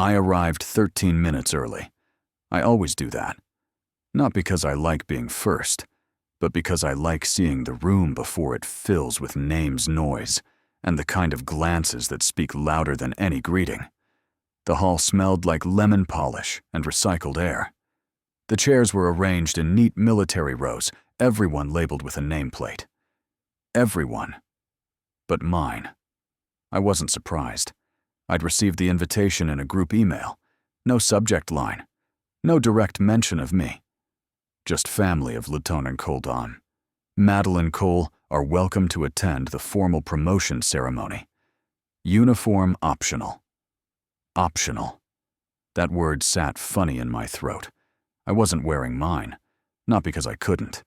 I arrived 13 minutes early. I always do that. Not because I like being first, but because I like seeing the room before it fills with names noise and the kind of glances that speak louder than any greeting. The hall smelled like lemon polish and recycled air. The chairs were arranged in neat military rows, everyone labeled with a nameplate. Everyone. But mine. I wasn't surprised. I'd received the invitation in a group email. No subject line. No direct mention of me. Just family of Lieutenant Koldon. Madeline Cole are welcome to attend the formal promotion ceremony. Uniform optional. Optional. That word sat funny in my throat. I wasn't wearing mine. Not because I couldn't.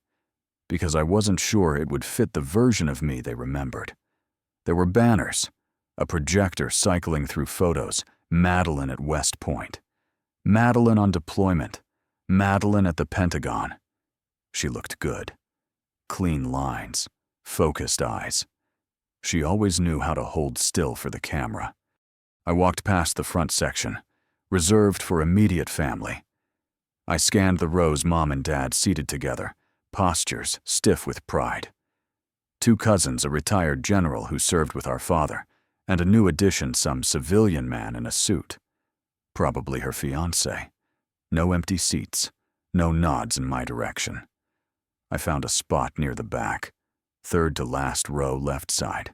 Because I wasn't sure it would fit the version of me they remembered. There were banners. A projector cycling through photos. Madeline at West Point. Madeline on deployment. Madeline at the Pentagon. She looked good. Clean lines. Focused eyes. She always knew how to hold still for the camera. I walked past the front section, reserved for immediate family. I scanned the rows Mom and Dad seated together, postures stiff with pride. 2 cousins, a retired general who served with our father, and a new addition, some civilian man in a suit. Probably her fiancé. No empty seats, no nods in my direction. I found a spot near the back, 3rd to last row left side,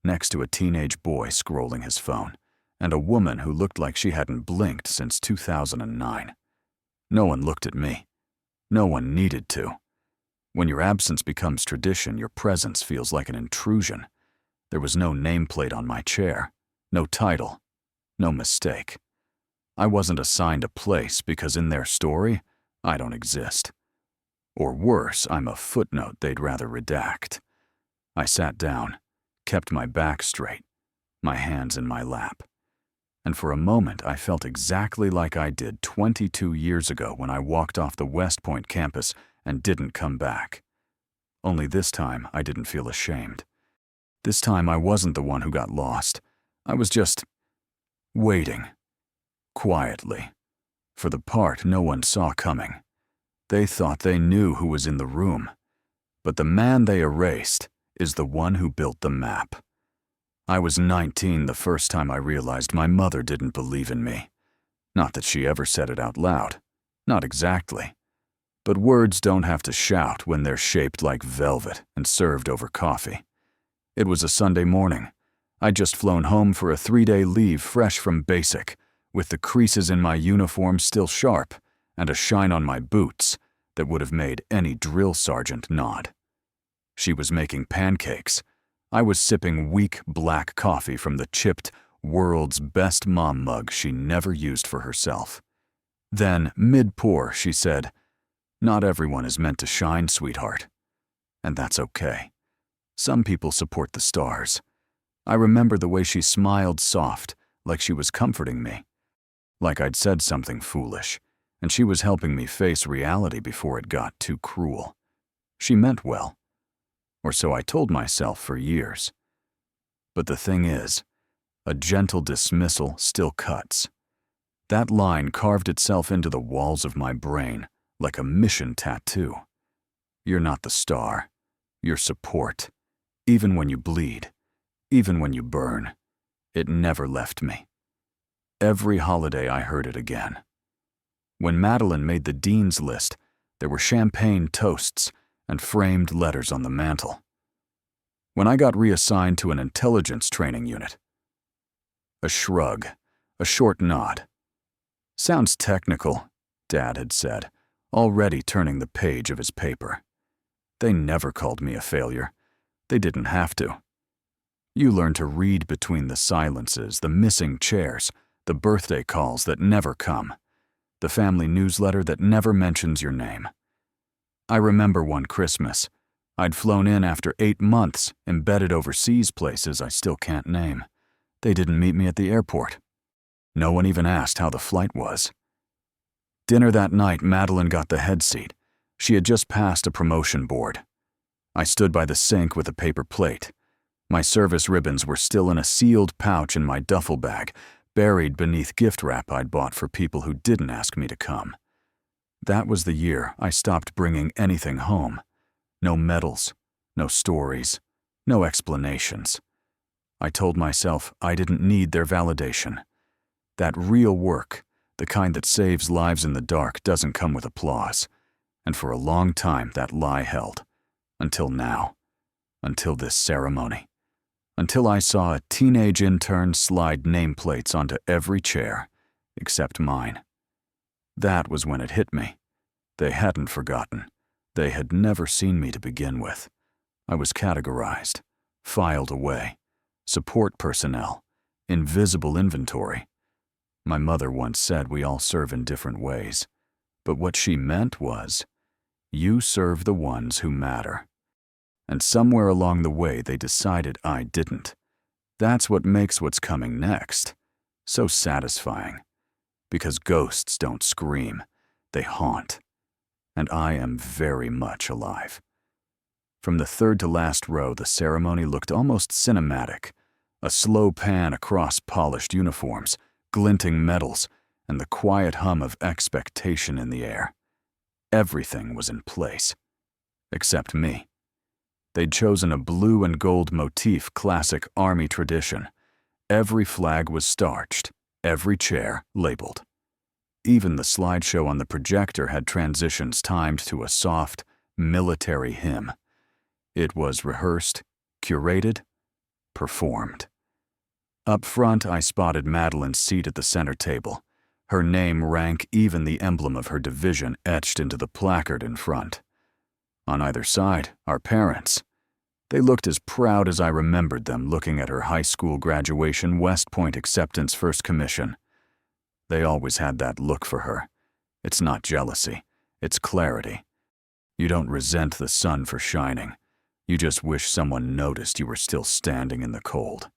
next to a teenage boy scrolling his phone, and a woman who looked like she hadn't blinked since 2009. No one looked at me. No one needed to. When your absence becomes tradition, your presence feels like an intrusion. There was no nameplate on my chair, no title, no mistake. I wasn't assigned a place because in their story, I don't exist. Or worse, I'm a footnote they'd rather redact. I sat down, kept my back straight, my hands in my lap. And for a moment, I felt exactly like I did 22 years ago when I walked off the West Point campus and didn't come back. Only this time, I didn't feel ashamed. This time, I wasn't the one who got lost. I was just waiting, quietly, for the part no one saw coming. They thought they knew who was in the room, but the man they erased is the one who built the map. I was 19 the first time I realized my mother didn't believe in me. Not that she ever said it out loud. Not exactly. But words don't have to shout when they're shaped like velvet and served over coffee. It was a Sunday morning. I'd just flown home for a 3-day leave fresh from basic, with the creases in my uniform still sharp and a shine on my boots that would have made any drill sergeant nod. She was making pancakes. I was sipping weak black coffee from the chipped, world's best mom mug she never used for herself. Then, mid-pour, she said, "Not everyone is meant to shine, sweetheart." And that's okay. Some people support the stars. I remember the way she smiled soft, like she was comforting me. Like I'd said something foolish, and she was helping me face reality before it got too cruel. She meant well. Or so I told myself for years. But the thing is, a gentle dismissal still cuts. That line carved itself into the walls of my brain like a mission tattoo. You're not the star. You're support. Even when you bleed. Even when you burn. It never left me. Every holiday I heard it again. When Madeline made the dean's list, there were champagne toasts and framed letters on the mantel. When I got reassigned to an intelligence training unit, a shrug, a short nod. "Sounds technical," Dad had said, already turning the page of his paper. They never called me a failure. They didn't have to. You learn to read between the silences, the missing chairs, the birthday calls that never come, the family newsletter that never mentions your name. I remember one Christmas. I'd flown in after 8 months, embedded overseas places I still can't name. They didn't meet me at the airport. No one even asked how the flight was. Dinner that night, Madeline got the head seat. She had just passed a promotion board. I stood by the sink with a paper plate. My service ribbons were still in a sealed pouch in my duffel bag, buried beneath gift wrap I'd bought for people who didn't ask me to come. That was the year I stopped bringing anything home. No medals, no stories, no explanations. I told myself I didn't need their validation. That real work, the kind that saves lives in the dark, doesn't come with applause. And for a long time that lie held. Until now. Until this ceremony. Until I saw a teenage intern slide nameplates onto every chair, except mine. That was when it hit me. They hadn't forgotten. They had never seen me to begin with. I was categorized, filed away. Support personnel, invisible inventory. My mother once said we all serve in different ways. But what she meant was, you serve the ones who matter. And somewhere along the way they decided I didn't. That's what makes what's coming next so satisfying. Because ghosts don't scream, they haunt. And I am very much alive. From the third to last row, the ceremony looked almost cinematic. A slow pan across polished uniforms, glinting medals, and the quiet hum of expectation in the air. Everything was in place. Except me. They'd chosen a blue and gold motif classic Army tradition. Every flag was starched, every chair labeled. Even the slideshow on the projector had transitions timed to a soft, military hymn. It was rehearsed, curated, performed. Up front, I spotted Madeline's seat at the center table. Her name, rank, even the emblem of her division etched into the placard in front. On either side, our parents. They looked as proud as I remembered them looking at her high school graduation West Point acceptance first commission. They always had that look for her. It's not jealousy, it's clarity. You don't resent the sun for shining. You just wish someone noticed you were still standing in the cold.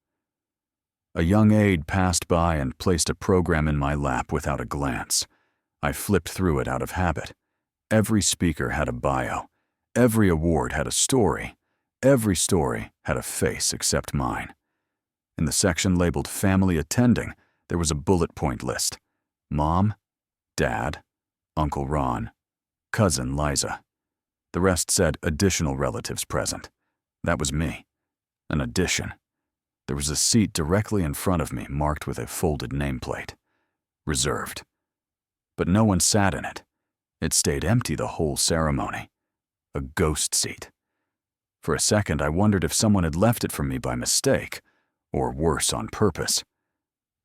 A young aide passed by and placed a program in my lap without a glance. I flipped through it out of habit. Every speaker had a bio. Every award had a story. Every story had a face except mine. In the section labeled Family Attending, there was a bullet point list. Mom, Dad, Uncle Ron, Cousin Liza. The rest said additional relatives present. That was me. An addition. There was a seat directly in front of me marked with a folded nameplate. Reserved. But no one sat in it. It stayed empty the whole ceremony. A ghost seat. For a second, I wondered if someone had left it for me by mistake, or worse, on purpose.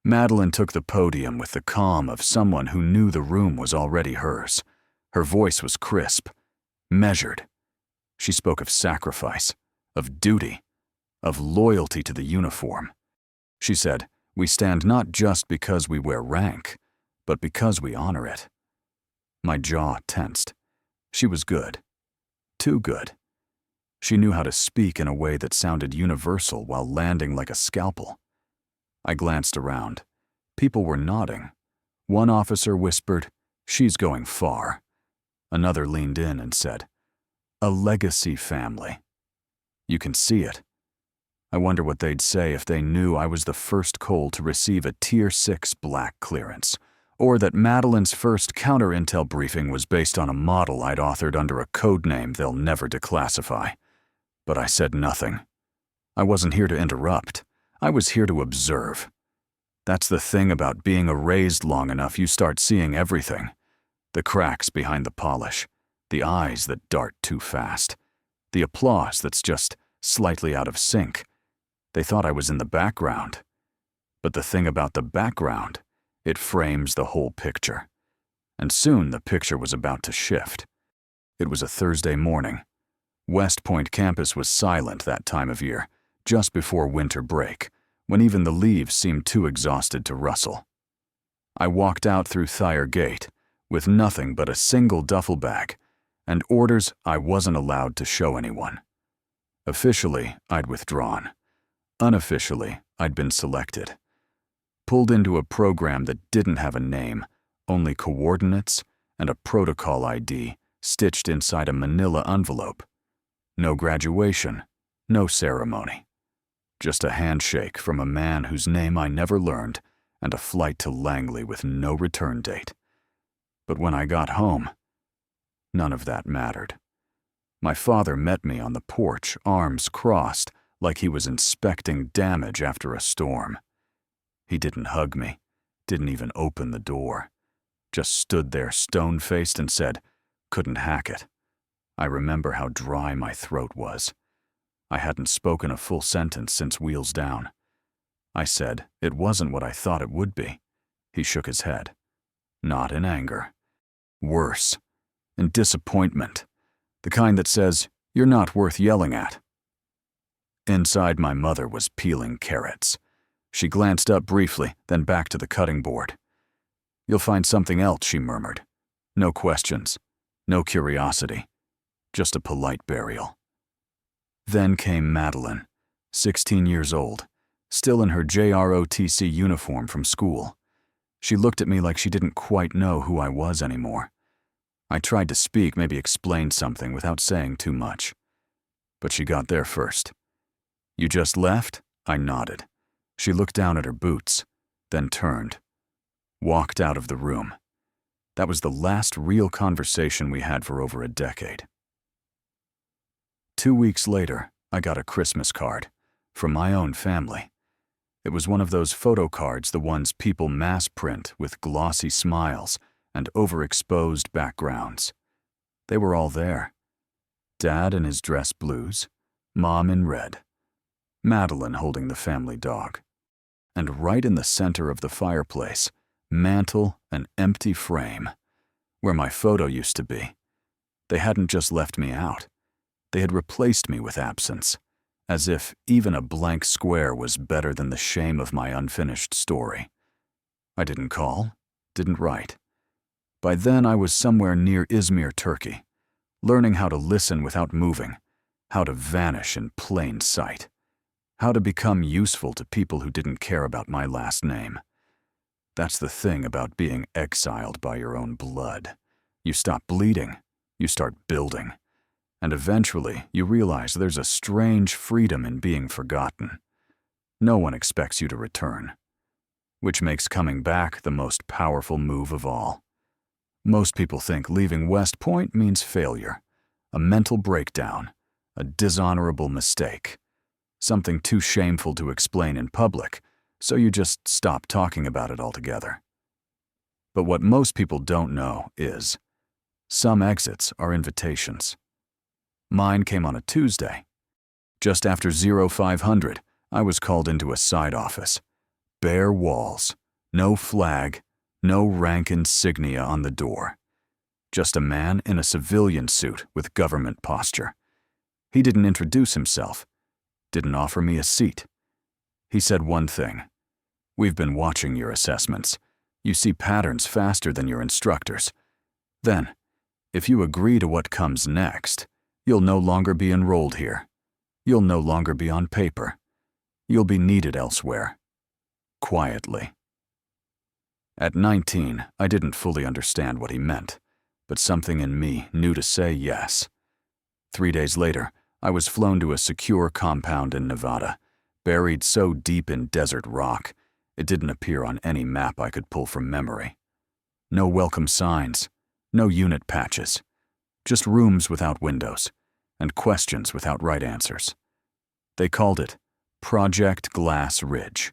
Madeline took the podium with the calm of someone who knew the room was already hers. Her voice was crisp, measured. She spoke of sacrifice, of duty, of loyalty to the uniform. She said, "We stand not just because we wear rank, but because we honor it." My jaw tensed. She was good. Too good. She knew how to speak in a way that sounded universal while landing like a scalpel. I glanced around. People were nodding. One officer whispered, "She's going far." Another leaned in and said, "A legacy family." You can see it. I wonder what they'd say if they knew I was the first Cole to receive a Tier 6 black clearance, or that Madeline's first counter-intel briefing was based on a model I'd authored under a code name they'll never declassify. But I said nothing. I wasn't here to interrupt. I was here to observe. That's the thing about being erased long enough, you start seeing everything. The cracks behind the polish, the eyes that dart too fast, the applause that's just slightly out of sync. They thought I was in the background. But the thing about the background, it frames the whole picture. And soon the picture was about to shift. It was a Thursday morning. West Point campus was silent that time of year, just before winter break, when even the leaves seemed too exhausted to rustle. I walked out through Thayer Gate with nothing but a single duffel bag and orders I wasn't allowed to show anyone. Officially, I'd withdrawn. Unofficially, I'd been selected. Pulled into a program that didn't have a name, only coordinates and a protocol ID stitched inside a manila envelope. No graduation, no ceremony. Just a handshake from a man whose name I never learned and a flight to Langley with no return date. But when I got home, none of that mattered. My father met me on the porch, arms crossed, like he was inspecting damage after a storm. He didn't hug me, didn't even open the door. Just stood there stone-faced and said, "Couldn't hack it." I remember how dry my throat was. I hadn't spoken a full sentence since Wheels Down. I said it wasn't what I thought it would be. He shook his head. Not in anger. Worse, in disappointment. The kind that says, "You're not worth yelling at." Inside, my mother was peeling carrots. She glanced up briefly, then back to the cutting board. "You'll find something else," she murmured. No questions, no curiosity, just a polite burial. Then came Madeline, 16 years old, still in her JROTC uniform from school. She looked at me like she didn't quite know who I was anymore. I tried to speak, maybe explain something without saying too much. But she got there first. "You just left?" I nodded. She looked down at her boots, then turned, walked out of the room. That was the last real conversation we had for over a decade. 2 weeks later, I got a Christmas card from my own family. It was one of those photo cards, the ones people mass print with glossy smiles and overexposed backgrounds. They were all there. Dad in his dress blues, Mom in red, Madeline holding the family dog. And right in the center of the fireplace, mantle and empty frame, where my photo used to be. They hadn't just left me out. They had replaced me with absence, as if even a blank square was better than the shame of my unfinished story. I didn't call, didn't write. By then I was somewhere near Izmir, Turkey, learning how to listen without moving, how to vanish in plain sight, how to become useful to people who didn't care about my last name. That's the thing about being exiled by your own blood. You stop bleeding, you start building, and eventually you realize there's a strange freedom in being forgotten. No one expects you to return, which makes coming back the most powerful move of all. Most people think leaving West Point means failure, a mental breakdown, a dishonorable mistake, something too shameful to explain in public, so you just stop talking about it altogether. But what most people don't know is, some exits are invitations. Mine came on a Tuesday. Just after 0500, I was called into a side office. Bare walls, no flag, no rank insignia on the door. Just a man in a civilian suit with government posture. He didn't introduce himself, didn't offer me a seat. He said one thing: "We've been watching your assessments. You see patterns faster than your instructors. Then, if you agree to what comes next, you'll no longer be enrolled here. You'll no longer be on paper. You'll be needed elsewhere." Quietly. At 19, I didn't fully understand what he meant, but something in me knew to say yes. 3 days later, I was flown to a secure compound in Nevada, buried so deep in desert rock, it didn't appear on any map I could pull from memory. No welcome signs, no unit patches, just rooms without windows, and questions without right answers. They called it Project Glass Ridge.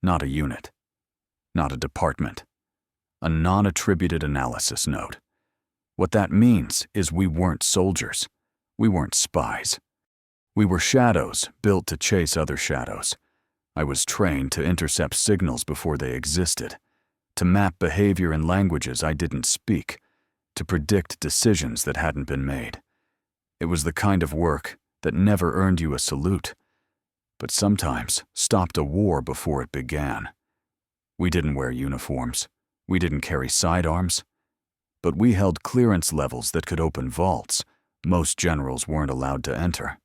Not a unit. Not a department. A non-attributed analysis note. What that means is we weren't soldiers. We weren't spies. We were shadows built to chase other shadows. I was trained to intercept signals before they existed, to map behavior in languages I didn't speak, to predict decisions that hadn't been made. It was the kind of work that never earned you a salute, but sometimes stopped a war before it began. We didn't wear uniforms. We didn't carry sidearms. But we held clearance levels that could open vaults most generals weren't allowed to enter.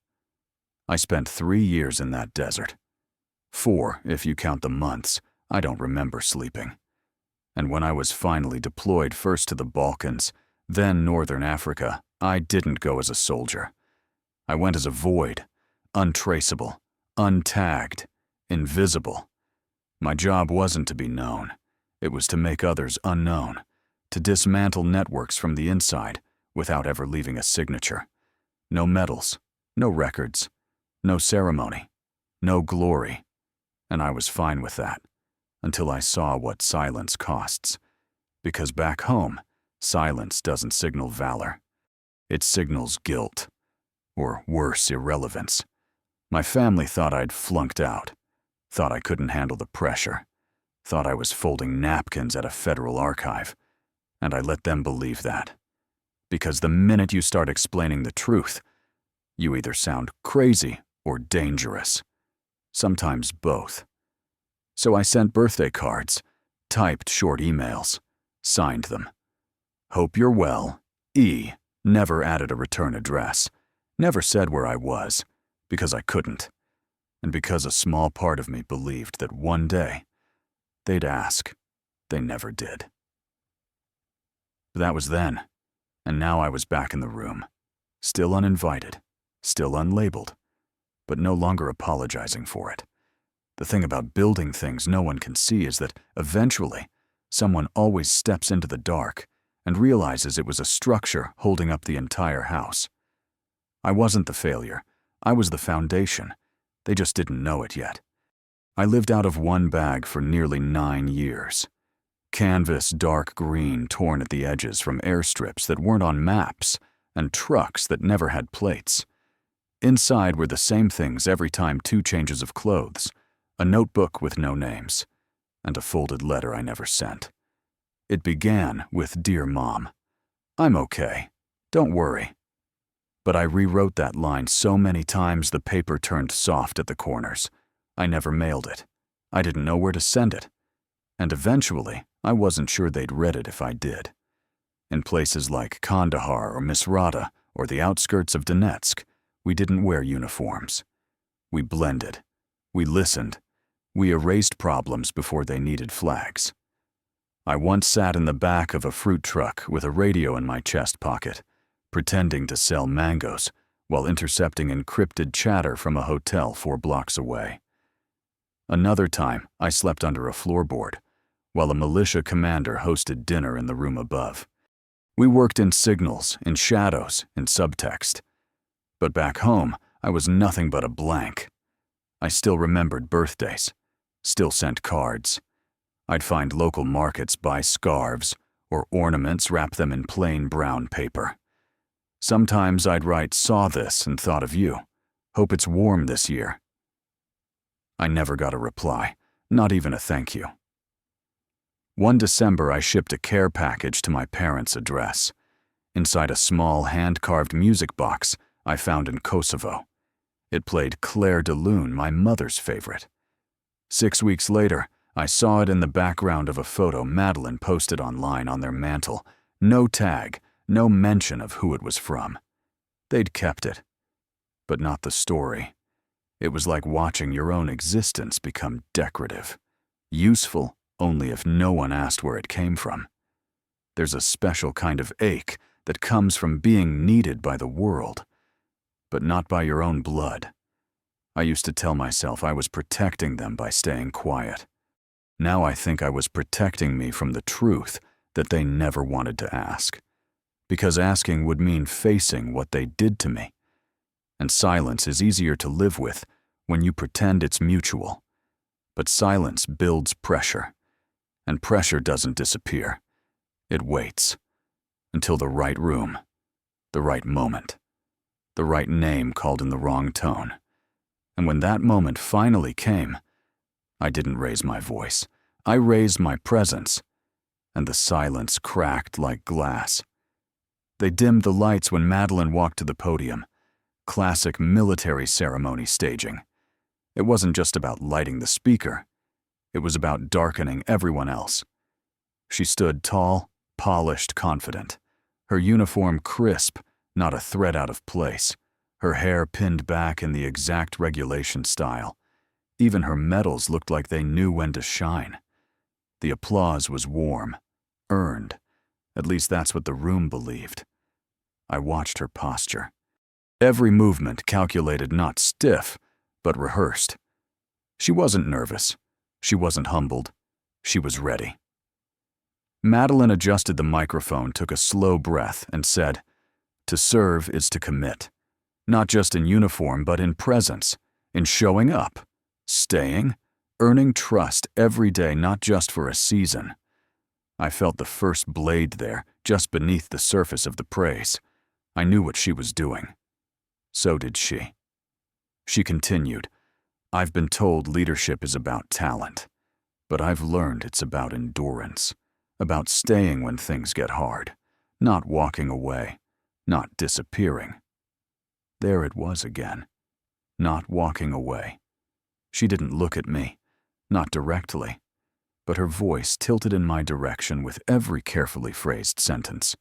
I spent 3 years in that desert. 4, if you count the months. I don't remember sleeping. And when I was finally deployed first to the Balkans, then Northern Africa, I didn't go as a soldier. I went as a void, untraceable, untagged, invisible. My job wasn't to be known. It was to make others unknown, to dismantle networks from the inside without ever leaving a signature. No medals, no records, no ceremony, no glory. And I was fine with that, until I saw what silence costs. Because back home, silence doesn't signal valor. It signals guilt, or worse, irrelevance. My family thought I'd flunked out, thought I couldn't handle the pressure, thought I was folding napkins at a federal archive, and I let them believe that. Because the minute you start explaining the truth, you either sound crazy or dangerous. Sometimes both. So I sent birthday cards, typed short emails, signed them. Hope you're well, E. Never added a return address, never said where I was, because I couldn't, and because a small part of me believed that one day they'd ask. They never did. But that was then, and now I was back in the room, still uninvited, still unlabeled, but no longer apologizing for it. The thing about building things no one can see is that eventually someone always steps into the dark and realizes it was a structure holding up the entire house. I wasn't the failure. I was the foundation. They just didn't know it yet. I lived out of one bag for nearly 9 years. Canvas dark green torn at the edges from airstrips that weren't on maps and trucks that never had plates. Inside were the same things every time 2 changes of clothes, a notebook with no names, and a folded letter I never sent. It began with "Dear Mom, I'm okay. Don't worry." But I rewrote that line so many times the paper turned soft at the corners. I never mailed it. I didn't know where to send it. And eventually, I wasn't sure they'd read it if I did. In places like Kandahar or Misrata or the outskirts of Donetsk, we didn't wear uniforms. We blended. We listened. We erased problems before they needed flags. I once sat in the back of a fruit truck with a radio in my chest pocket, pretending to sell mangoes while intercepting encrypted chatter from a hotel 4 blocks away. Another time, I slept under a floorboard, while a militia commander hosted dinner in the room above. We worked in signals, in shadows, in subtext. But back home, I was nothing but a blank. I still remembered birthdays, still sent cards. I'd find local markets buy scarves or ornaments, wrap them in plain brown paper. Sometimes I'd write, "Saw this and thought of you. Hope it's warm this year." I never got a reply, not even a thank you. One December, I shipped a care package to my parents' address. Inside a small hand-carved music box I found in Kosovo. It played Claire de Lune, my mother's favorite. 6 weeks later, I saw it in the background of a photo Madeline posted online on their mantle. No tag, no mention of who it was from. They'd kept it, but not the story. It was like watching your own existence become decorative, useful only if no one asked where it came from. There's a special kind of ache that comes from being needed by the world, but not by your own blood. I used to tell myself I was protecting them by staying quiet. Now I think I was protecting me from the truth that they never wanted to ask, because asking would mean facing what they did to me. And silence is easier to live with when you pretend it's mutual. But silence builds pressure, and pressure doesn't disappear. It waits until the right room, the right moment, the right name called in the wrong tone. And when that moment finally came, I didn't raise my voice. I raised my presence, and the silence cracked like glass. They dimmed the lights when Madeline walked to the podium. Classic military ceremony staging. It wasn't just about lighting the speaker. It was about darkening everyone else. She stood tall, polished, confident. Her uniform crisp, not a thread out of place. Her hair pinned back in the exact regulation style. Even her medals looked like they knew when to shine. The applause was warm, earned. At least that's what the room believed. I watched her posture. Every movement calculated, not stiff, but rehearsed. She wasn't nervous. She wasn't humbled. She was ready. Madeline adjusted the microphone, took a slow breath, and said, "To serve is to commit. Not just in uniform, but in presence, in showing up, staying, earning trust every day, not just for a season." I felt the first blade there, just beneath the surface of the praise. I knew what she was doing. So did she. She continued, "I've been told leadership is about talent, but I've learned it's about endurance, about staying when things get hard, not walking away, not disappearing." There it was again. Not walking away. She didn't look at me, not directly, but her voice tilted in my direction with every carefully phrased sentence.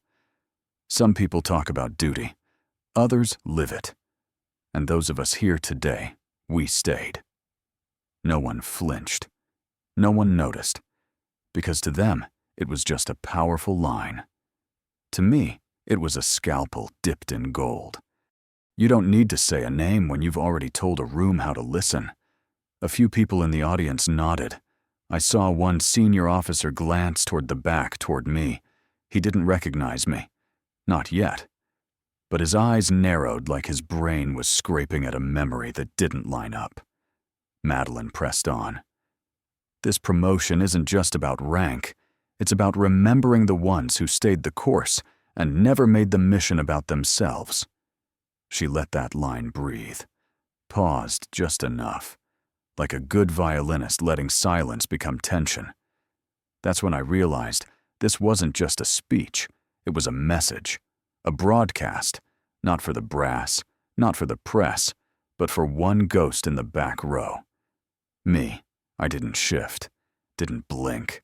Some people talk about duty, others live it. And those of us here today, we stayed. No one flinched. No one noticed, because to them, it was just a powerful line. To me, it was a scalpel dipped in gold. You don't need to say a name when you've already told a room how to listen. A few people in the audience nodded. I saw one senior officer glance toward the back toward me. He didn't recognize me. Not yet. But his eyes narrowed like his brain was scraping at a memory that didn't line up. Madeline pressed on. "This promotion isn't just about rank. It's about remembering the ones who stayed the course and never made the mission about themselves." She let that line breathe, paused just enough, like a good violinist letting silence become tension. That's when I realized this wasn't just a speech, it was a message, a broadcast, not for the brass, not for the press, but for one ghost in the back row. Me. I didn't shift, didn't blink.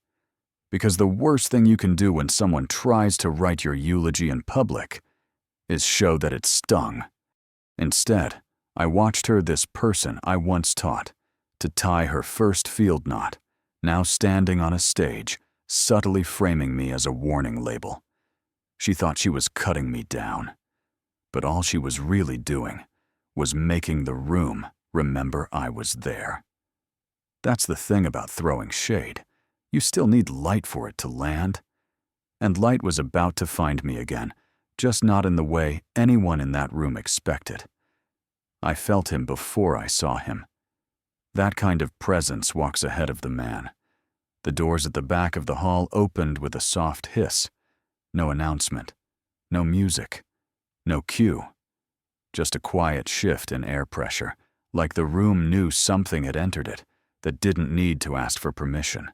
Because the worst thing you can do when someone tries to write your eulogy in public is show that it stung. Instead, I watched her, this person I once taught, to tie her first field knot, now standing on a stage, subtly framing me as a warning label. She thought she was cutting me down, but all she was really doing was making the room remember I was there. That's the thing about throwing shade. You still need light for it to land. And light was about to find me again, just not in the way anyone in that room expected. I felt him before I saw him. That kind of presence walks ahead of the man. The doors at the back of the hall opened with a soft hiss. No announcement, no music, no cue. Just a quiet shift in air pressure, like the room knew something had entered it that didn't need to ask for permission.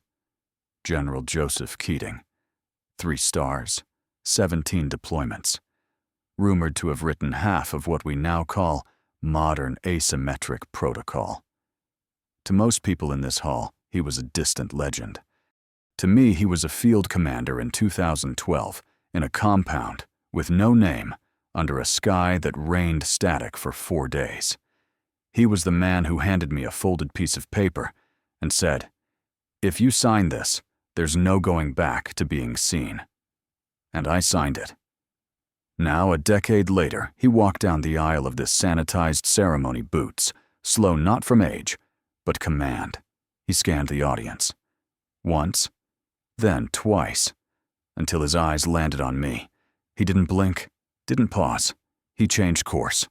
General Joseph Keating. 3 stars, 17 deployments. Rumored to have written half of what we now call modern asymmetric protocol. To most people in this hall, he was a distant legend. To me, he was a field commander in 2012, in a compound, with no name, under a sky that rained static for 4 days. He was the man who handed me a folded piece of paper and said, "If you sign this, there's no going back to being seen." And I signed it. Now, a decade later, he walked down the aisle of this sanitized ceremony boots, slow not from age, but command. He scanned the audience. Once, then twice, until his eyes landed on me. He didn't blink, didn't pause. He changed course.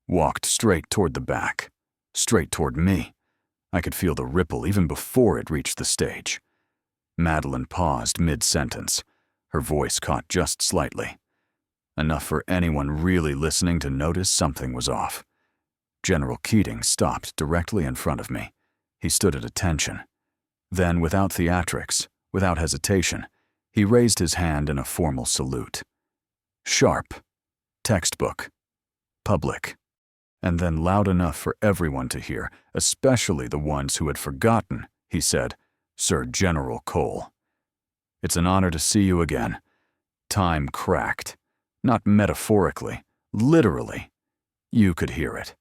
Walked straight toward the back, straight toward me. I could feel the ripple even before it reached the stage. Madeline paused mid-sentence. Her voice caught just slightly. Enough for anyone really listening to notice something was off. General Keating stopped directly in front of me. He stood at attention. Then, without theatrics, without hesitation, he raised his hand in a formal salute. Sharp. Textbook. Public. And then loud enough for everyone to hear, especially the ones who had forgotten, he said, "Sir General Cole. It's an honor to see you again." Time cracked. Not metaphorically, literally. You could hear it.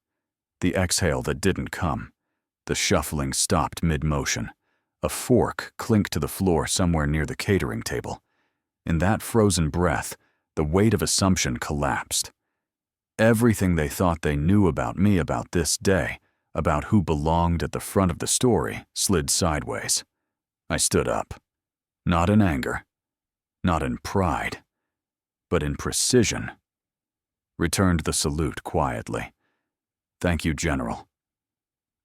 The exhale that didn't come. The shuffling stopped mid-motion. A fork clinked to the floor somewhere near the catering table. In that frozen breath, the weight of assumption collapsed. Everything they thought they knew about me about this day, about who belonged at the front of the story slid sideways. I stood up. Not in anger, not in pride, but in precision. Returned the salute quietly. Thank you, General.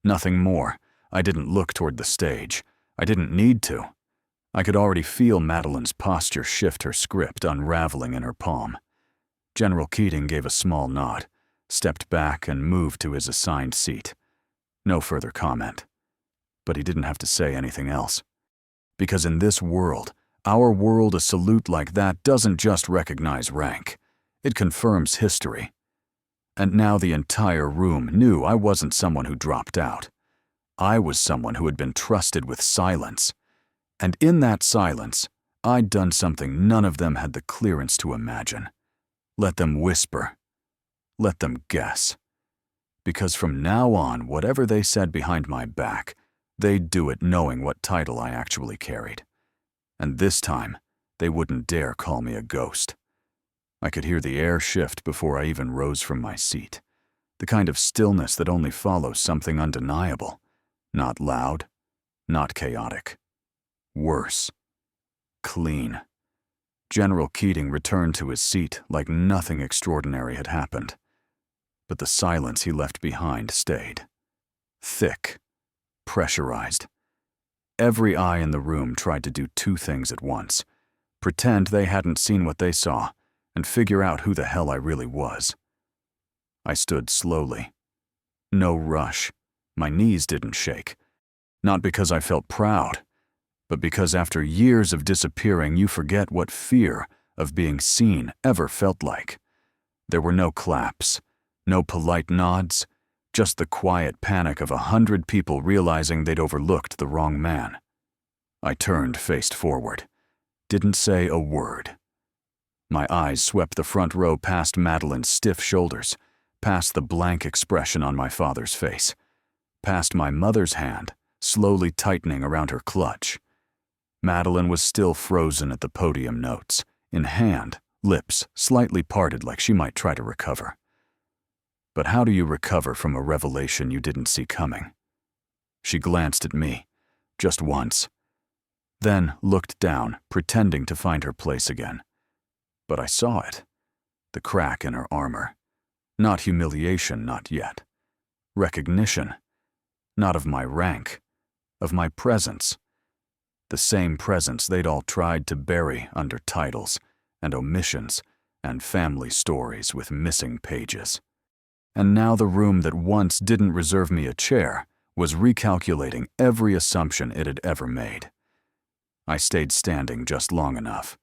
Nothing more. I didn't look toward the stage. I didn't need to. I could already feel Madeline's posture shift, her script unraveling in her palm. General Keating gave a small nod, stepped back and moved to his assigned seat. No further comment. But he didn't have to say anything else. Because in this world, our world, a salute like that doesn't just recognize rank. It confirms history. And now the entire room knew I wasn't someone who dropped out. I was someone who had been trusted with silence. And in that silence, I'd done something none of them had the clearance to imagine. Let them whisper. Let them guess. Because from now on, whatever they said behind my back, they'd do it knowing what title I actually carried. And this time, they wouldn't dare call me a ghost. I could hear the air shift before I even rose from my seat. The kind of stillness that only follows something undeniable. Not loud, not chaotic. Worse. Clean. General Keating returned to his seat like nothing extraordinary had happened. But the silence he left behind stayed. Thick. Pressurized. Every eye in the room tried to do two things at once. Pretend they hadn't seen what they saw, and figure out who the hell I really was. I stood slowly. No rush. My knees didn't shake. Not because I felt proud, but because after years of disappearing, you forget what fear of being seen ever felt like. There were no claps, no polite nods, just the quiet panic of 100 people realizing they'd overlooked the wrong man. I turned, faced forward. Didn't say a word. My eyes swept the front row past Madeline's stiff shoulders, past the blank expression on my father's face, past my mother's hand, slowly tightening around her clutch. Madeline was still frozen at the podium notes, in hand, lips slightly parted like she might try to recover. But how do you recover from a revelation you didn't see coming? She glanced at me, just once, then looked down, pretending to find her place again. But I saw it, the crack in her armor. Not humiliation, not yet. Recognition, not of my rank, of my presence. The same presence they'd all tried to bury under titles and omissions and family stories with missing pages. And now the room that once didn't reserve me a chair was recalculating every assumption it had ever made. I stayed standing just long enough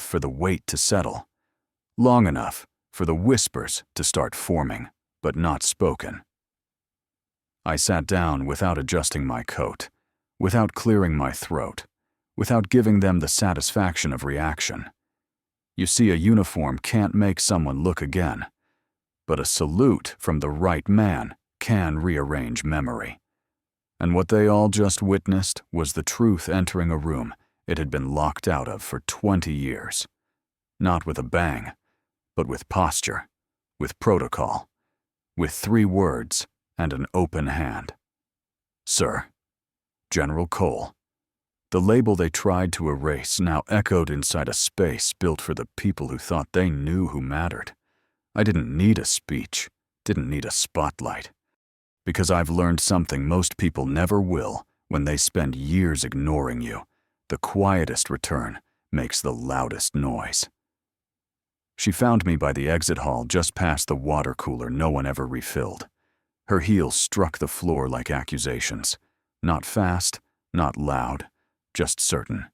for the weight to settle, long enough for the whispers to start forming, but not spoken. I sat down without adjusting my coat, without clearing my throat, without giving them the satisfaction of reaction. You see, a uniform can't make someone look again, but a salute from the right man can rearrange memory. And what they all just witnessed was the truth entering a room it had been locked out of for 20 years. Not with a bang, but with posture, with protocol, with 3 words and an open hand. Sir, General Cole. The label they tried to erase now echoed inside a space built for the people who thought they knew who mattered. I didn't need a speech, didn't need a spotlight. Because I've learned something most people never will when they spend years ignoring you. The quietest return makes the loudest noise. She found me by the exit hall just past the water cooler no one ever refilled. Her heels struck the floor like accusations. Not fast, not loud, just certain.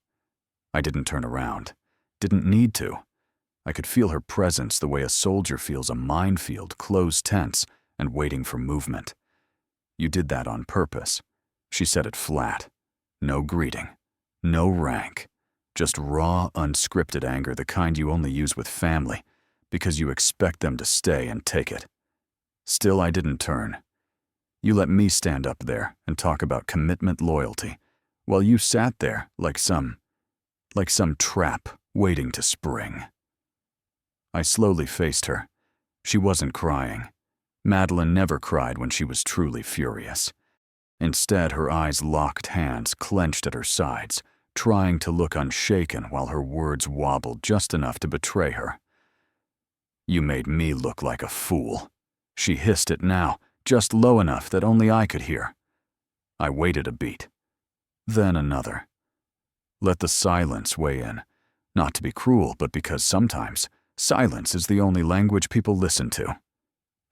I didn't turn around. Didn't need to. I could feel her presence the way a soldier feels a minefield, closed tense and waiting for movement. You did that on purpose. She said it flat. No greeting. No rank. Just raw, unscripted anger, the kind you only use with family, because you expect them to stay and take it. Still, I didn't turn. You let me stand up there and talk about commitment, loyalty, while you sat there like some trap waiting to spring. I slowly faced her. She wasn't crying. Madeline never cried when she was truly furious. Instead, her eyes locked, hands clenched at her sides, trying to look unshaken while her words wobbled just enough to betray her. "You made me look like a fool." She hissed it now, just low enough that only I could hear. I waited a beat. Then another. Let the silence weigh in, not to be cruel, but because sometimes silence is the only language people listen to.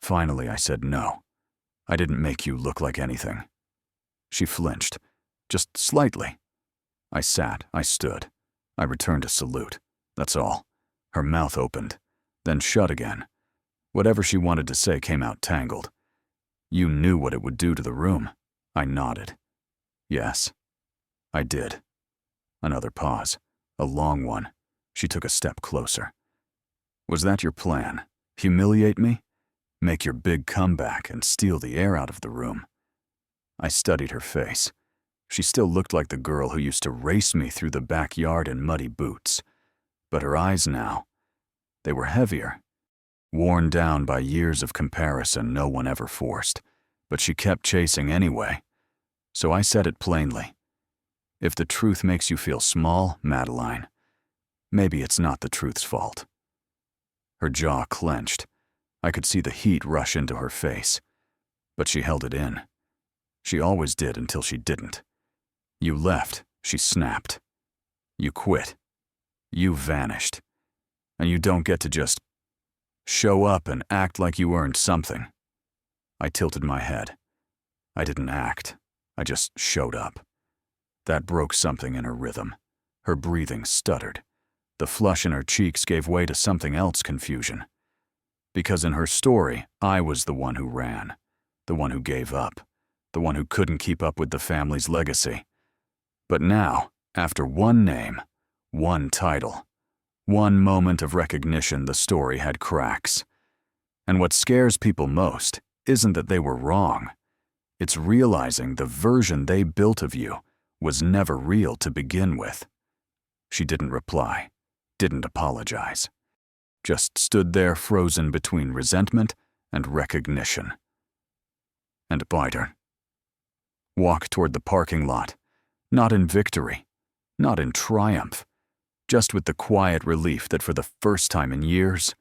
Finally, I said no. "I didn't make you look like anything." She flinched, just slightly. I sat, I stood. I returned a salute. That's all. Her mouth opened, then shut again. Whatever she wanted to say came out tangled. "You knew what it would do to the room." I nodded. "Yes, I did." Another pause, a long one. She took a step closer. "Was that your plan? Humiliate me? Make your big comeback and steal the air out of the room?" I studied her face. She still looked like the girl who used to race me through the backyard in muddy boots. But her eyes now, they were heavier, worn down by years of comparison no one ever forced. But she kept chasing anyway. So I said it plainly. "If the truth makes you feel small, Madeline, maybe it's not the truth's fault." Her jaw clenched. I could see the heat rush into her face. But she held it in. She always did until she didn't. "You left," she snapped. "You quit. You vanished. And you don't get to just show up and act like you earned something." I tilted my head. I didn't act. I just showed up. That broke something in her rhythm. Her breathing stuttered. The flush in her cheeks gave way to something else, confusion. Because in her story, I was the one who ran, the one who gave up, the one who couldn't keep up with the family's legacy. But now, after one name, one title, one moment of recognition, the story had cracks. And what scares people most isn't that they were wrong. It's realizing the version they built of you was never real to begin with. She didn't reply, didn't apologize. Just stood there frozen between resentment and recognition. And Biter walked toward the parking lot, not in victory, not in triumph, just with the quiet relief that for the first time in years,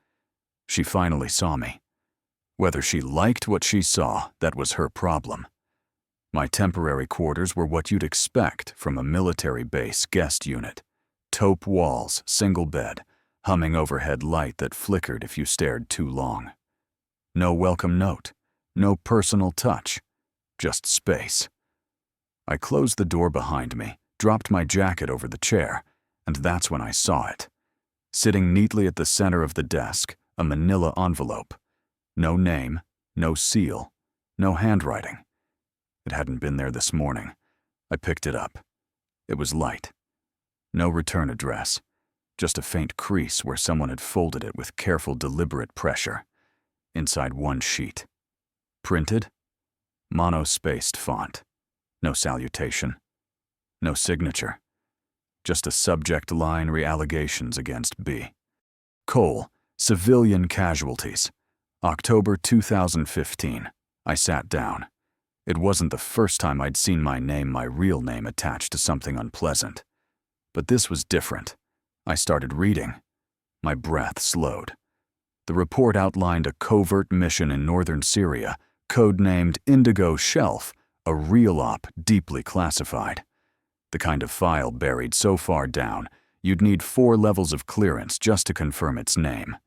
she finally saw me. Whether she liked what she saw, that was her problem. My temporary quarters were what you'd expect from a military base guest unit. Taupe walls, single bed, humming overhead light that flickered if you stared too long. No welcome note, no personal touch, just space. I closed the door behind me, dropped my jacket over the chair, and that's when I saw it. Sitting neatly at the center of the desk, a manila envelope. No name, no seal, no handwriting. It hadn't been there this morning. I picked it up. It was light. No return address, just a faint crease where someone had folded it with careful, deliberate pressure. Inside one sheet. Printed? Monospaced font. No salutation. No signature. Just a subject line, re-allegations against B. Cole, civilian casualties. October 2015. I sat down. It wasn't the first time I'd seen my name, my real name, attached to something unpleasant. But this was different. I started reading. My breath slowed. The report outlined a covert mission in northern Syria, codenamed Indigo Shelf, a real op deeply classified. The kind of file buried so far down, you'd need 4 levels of clearance just to confirm its name.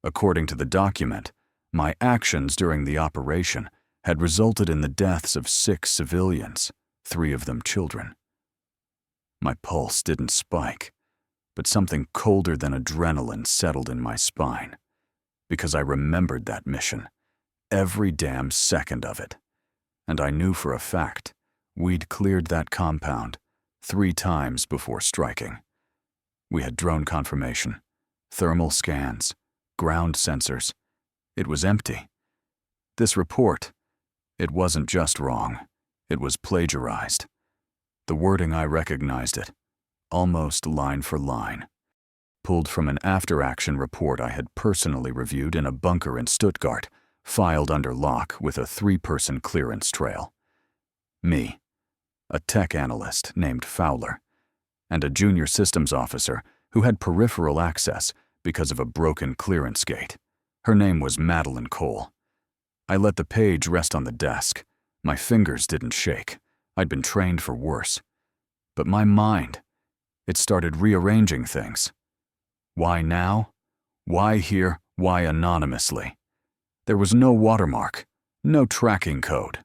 According to the document, my actions during the operation had resulted in the deaths of 6 civilians, 3 of them children. My pulse didn't spike, but something colder than adrenaline settled in my spine, because I remembered that mission, every damn second of it. And I knew for a fact we'd cleared that compound 3 times before striking. We had drone confirmation, thermal scans, ground sensors. It was empty. This report, it wasn't just wrong, it was plagiarized. The wording, I recognized it, almost line for line. Pulled from an after-action report I had personally reviewed in a bunker in Stuttgart, filed under lock with a 3-person clearance trail. Me, a tech analyst named Fowler, and a junior systems officer who had peripheral access because of a broken clearance gate. Her name was Madeline Cole. I let the page rest on the desk. My fingers didn't shake. I'd been trained for worse. But my mind, it started rearranging things. Why now? Why here? Why anonymously? There was no watermark, no tracking code.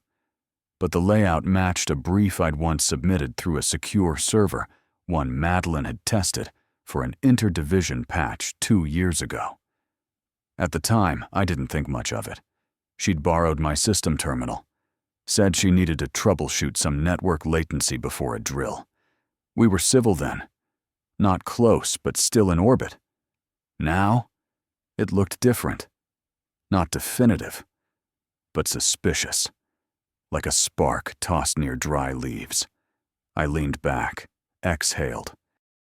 But the layout matched a brief I'd once submitted through a secure server, one Madeline had tested for an interdivision patch 2 years ago. At the time, I didn't think much of it. She'd borrowed my system terminal, said she needed to troubleshoot some network latency before a drill. We were civil then. Not close, but still in orbit. Now, it looked different. Not definitive, but suspicious. Like a spark tossed near dry leaves. I leaned back, exhaled.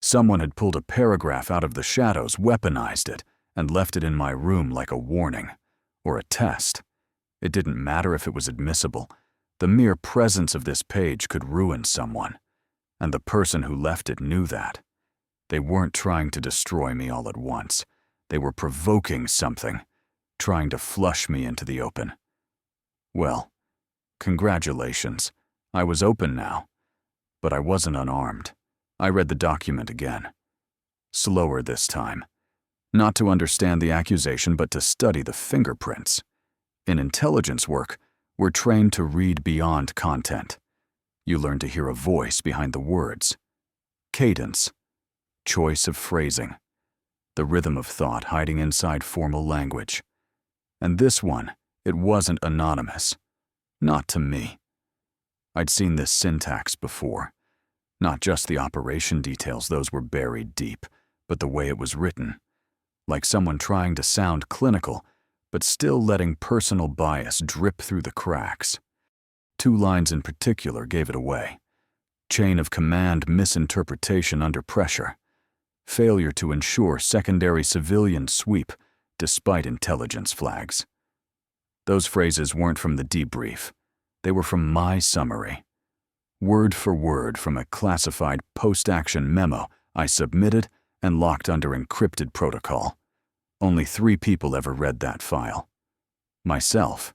Someone had pulled a paragraph out of the shadows, weaponized it, and left it in my room like a warning, or a test. It didn't matter if it was admissible. The mere presence of this page could ruin someone, and the person who left it knew that. They weren't trying to destroy me all at once. They were provoking something, trying to flush me into the open. Well, congratulations. I was open now, but I wasn't unarmed. I read the document again. Slower this time. Not to understand the accusation, but to study the fingerprints. In intelligence work, we're trained to read beyond content. You learn to hear a voice behind the words. Cadence. Choice of phrasing. The rhythm of thought hiding inside formal language. And this one, it wasn't anonymous. Not to me. I'd seen this syntax before. Not just the operation details, those were buried deep, but the way it was written. Like someone trying to sound clinical, but still letting personal bias drip through the cracks. 2 lines in particular gave it away. Chain of command misinterpretation under pressure. Failure to ensure secondary civilian sweep despite intelligence flags. Those phrases weren't from the debrief. They were from my summary. Word for word from a classified post-action memo I submitted and locked under encrypted protocol. Only 3 people ever read that file. Myself,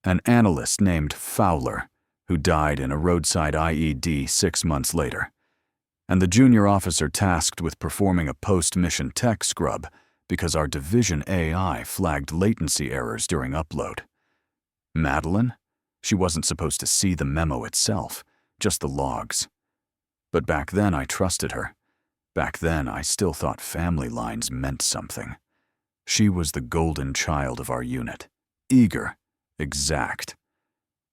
an analyst named Fowler, who died in a roadside IED 6 months later, and the junior officer tasked with performing a post-mission tech scrub because our division AI flagged latency errors during upload. Madeline? She wasn't supposed to see the memo itself, just the logs. But back then I trusted her. Back then I still thought family lines meant something. She was the golden child of our unit. Eager, exact.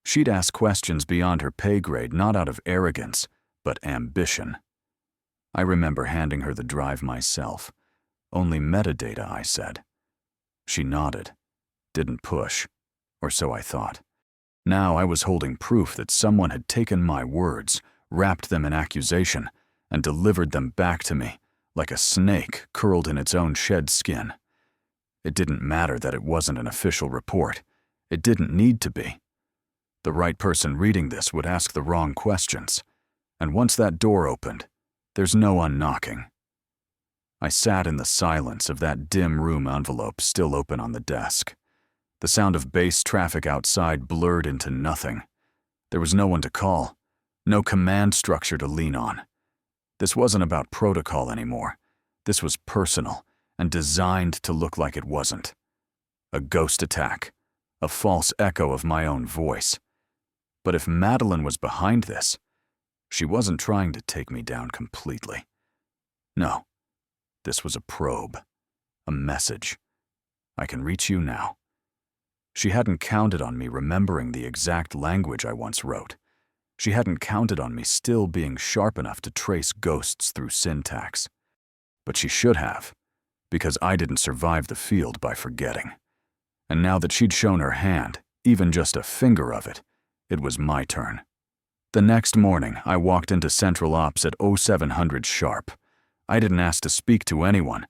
She'd ask questions beyond her pay grade, not out of arrogance, but ambition. I remember handing her the drive myself. Only metadata, I said. She nodded, didn't push, or so I thought. Now I was holding proof that someone had taken my words, wrapped them in accusation, and delivered them back to me, like a snake curled in its own shed skin. It didn't matter that it wasn't an official report. It didn't need to be. The right person reading this would ask the wrong questions, and once that door opened, there's no unknocking. I sat in the silence of that dim room envelope still open on the desk. The sound of base traffic outside blurred into nothing. There was no one to call, no command structure to lean on. This wasn't about protocol anymore. This was personal and designed to look like it wasn't. A ghost attack, a false echo of my own voice. But if Madeline was behind this, she wasn't trying to take me down completely. No, this was a probe, a message. I can reach you now. She hadn't counted on me remembering the exact language I once wrote. She hadn't counted on me still being sharp enough to trace ghosts through syntax. But she should have, because I didn't survive the field by forgetting. And now that she'd shown her hand, even just a finger of it, it was my turn. The next morning, I walked into Central Ops at 0700 sharp. I didn't ask to speak to anyone.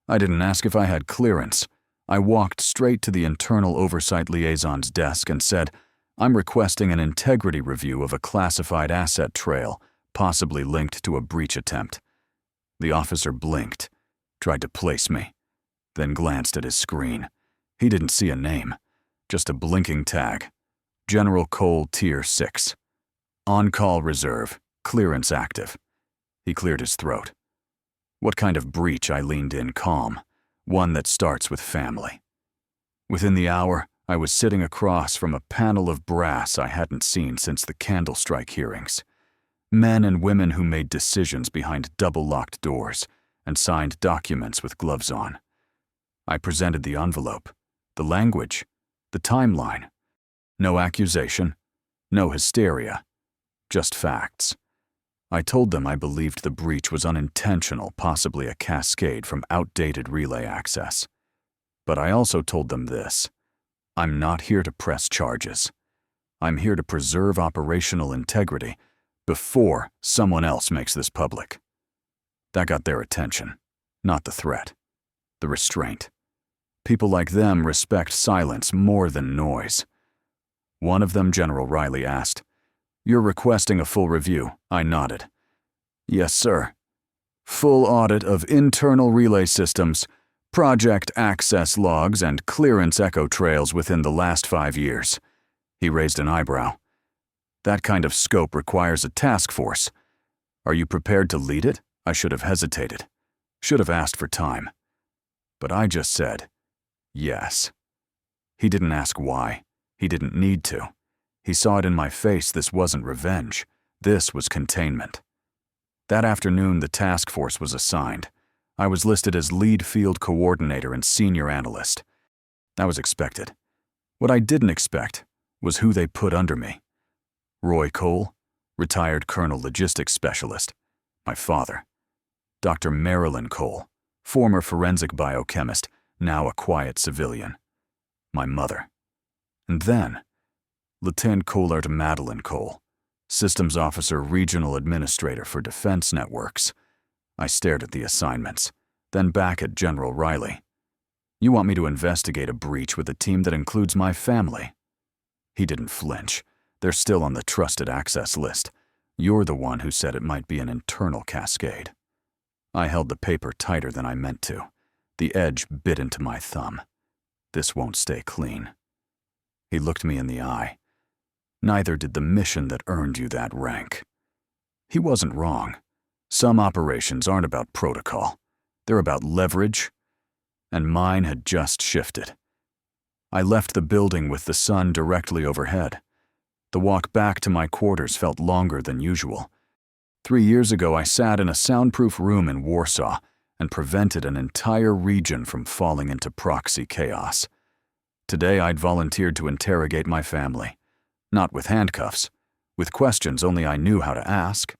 I didn't ask if I had clearance. I walked straight to the Internal Oversight Liaison's desk and said, "I'm requesting an integrity review of a classified asset trail, possibly linked to a breach attempt." The officer blinked, tried to place me, then glanced at his screen. He didn't see a name, just a blinking tag. General Cole, Tier 6. On-call reserve, clearance active. He cleared his throat. What kind of breach? I leaned in calm. One that starts with family. Within the hour, I was sitting across from a panel of brass I hadn't seen since the Candlestrike hearings. Men and women who made decisions behind double-locked doors and signed documents with gloves on. I presented the envelope, the language, the timeline. No accusation, no hysteria, just facts. I told them I believed the breach was unintentional, possibly a cascade from outdated relay access. But I also told them this: I'm not here to press charges. I'm here to preserve operational integrity before someone else makes this public. That got their attention, not the threat, the restraint. People like them respect silence more than noise. One of them, General Riley, asked, "You're requesting a full review?" I nodded. "Yes, sir. Full audit of internal relay systems, project access logs, and clearance echo trails within the last 5 years." He raised an eyebrow. "That kind of scope requires a task force. Are you prepared to lead it?" I should have hesitated. Should have asked for time. But I just said, yes. He didn't ask why. He didn't need to. He saw it in my face. This wasn't revenge. This was containment. That afternoon, the task force was assigned. I was listed as lead field coordinator and senior analyst. That was expected. What I didn't expect was who they put under me. Roy Cole, retired colonel logistics specialist, my father. Dr. Marilyn Cole, former forensic biochemist, now a quiet civilian, my mother. And then, Lieutenant Colart Madeline Cole, Systems Officer Regional Administrator for Defense Networks. I stared at the assignments, then back at General Riley. "You want me to investigate a breach with a team that includes my family?" He didn't flinch. "They're still on the trusted access list. You're the one who said it might be an internal cascade." I held the paper tighter than I meant to. The edge bit into my thumb. This won't stay clean. He looked me in the eye. "Neither did the mission that earned you that rank." He wasn't wrong. Some operations aren't about protocol. They're about leverage. And mine had just shifted. I left the building with the sun directly overhead. The walk back to my quarters felt longer than usual. 3 years ago, I sat in a soundproof room in Warsaw and prevented an entire region from falling into proxy chaos. Today, I'd volunteered to interrogate my family. Not with handcuffs, with questions only I knew how to ask.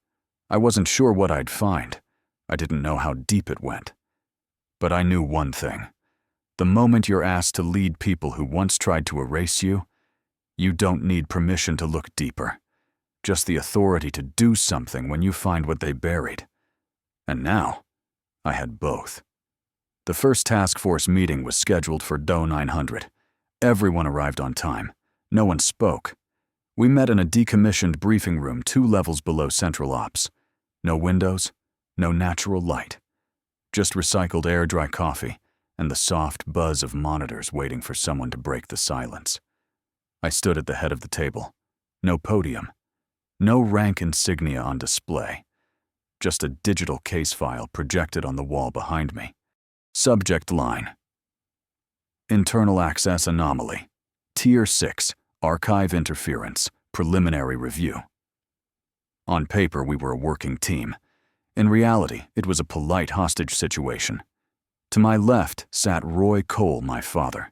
I wasn't sure what I'd find. I didn't know how deep it went. But I knew one thing. The moment you're asked to lead people who once tried to erase you, you don't need permission to look deeper. Just the authority to do something when you find what they buried. And now, I had both. The first task force meeting was scheduled for DO 900. Everyone arrived on time. No one spoke. We met in a decommissioned briefing room 2 levels below Central Ops. No windows, no natural light. Just recycled air-dry coffee and the soft buzz of monitors waiting for someone to break the silence. I stood at the head of the table. No podium. No rank insignia on display. Just a digital case file projected on the wall behind me. Subject line: Internal Access Anomaly. Tier 6, Archive Interference, Preliminary Review. On paper, we were a working team. In reality, it was a polite hostage situation. To my left sat Roy Cole, my father.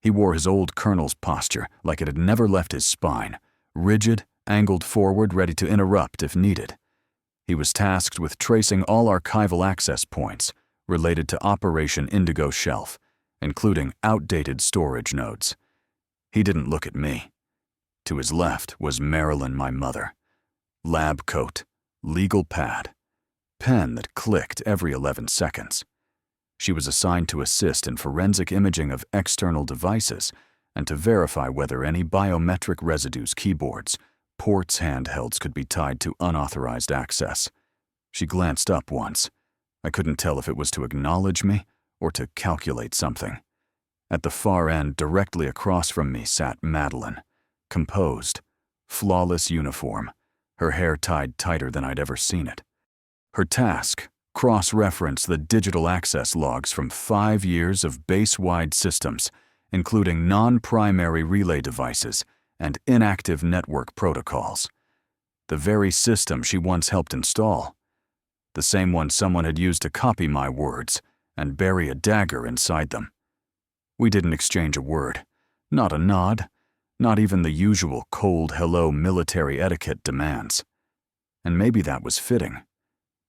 He wore his old colonel's posture, like it had never left his spine, rigid, angled forward, ready to interrupt if needed. He was tasked with tracing all archival access points related to Operation Indigo Shelf, including outdated storage nodes. He didn't look at me. To his left was Marilyn, my mother. Lab coat, legal pad, pen that clicked every 11 seconds. She was assigned to assist in forensic imaging of external devices and to verify whether any biometric residues, keyboards, ports, handhelds could be tied to unauthorized access. She glanced up once. I couldn't tell if it was to acknowledge me or to calculate something. At the far end, directly across from me, sat Madeline, composed, flawless uniform, her hair tied tighter than I'd ever seen it. Her task: cross-reference the digital access logs from 5 years of base-wide systems, including non-primary relay devices and inactive network protocols. The very system she once helped install. The same one someone had used to copy my words and bury a dagger inside them. We didn't exchange a word, not a nod, not even the usual cold hello military etiquette demands. And maybe that was fitting.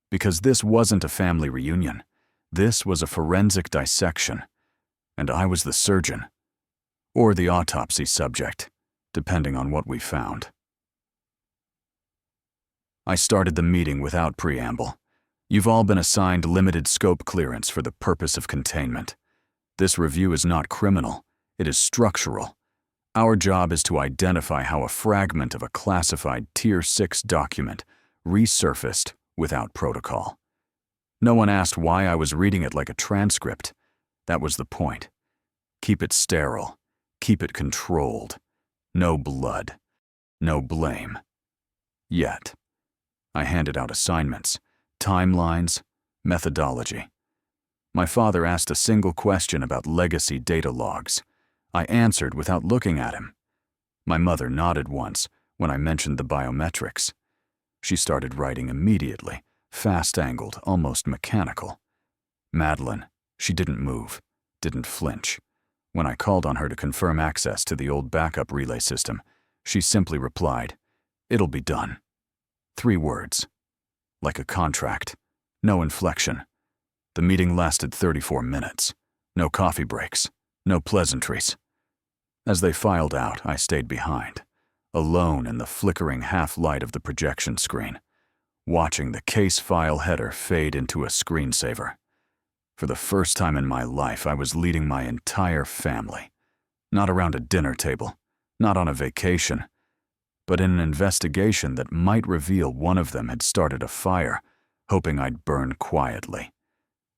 Because this wasn't a family reunion. This was a forensic dissection. And I was the surgeon. Or the autopsy subject, depending on what we found. I started the meeting without preamble. You've all been assigned limited scope clearance for the purpose of containment. This review is not criminal. It is structural. Our job is to identify how a fragment of a classified Tier 6 document resurfaced without protocol. No one asked why I was reading it like a transcript. That was the point. Keep it sterile. Keep it controlled. No blood. No blame. Yet. I handed out assignments, timelines, methodology. My father asked a single question about legacy data logs. I answered without looking at him. My mother nodded once when I mentioned the biometrics. She started writing immediately, fast-angled, almost mechanical. Madeline, she didn't move, didn't flinch. When I called on her to confirm access to the old backup relay system, she simply replied, "It'll be done." 3 words. Like a contract. No inflection. The meeting lasted 34 minutes. No coffee breaks. No pleasantries. As they filed out, I stayed behind, alone in the flickering half-light of the projection screen, watching the case file header fade into a screensaver. For the first time in my life, I was leading my entire family. Not around a dinner table, not on a vacation, but in an investigation that might reveal one of them had started a fire, hoping I'd burn quietly.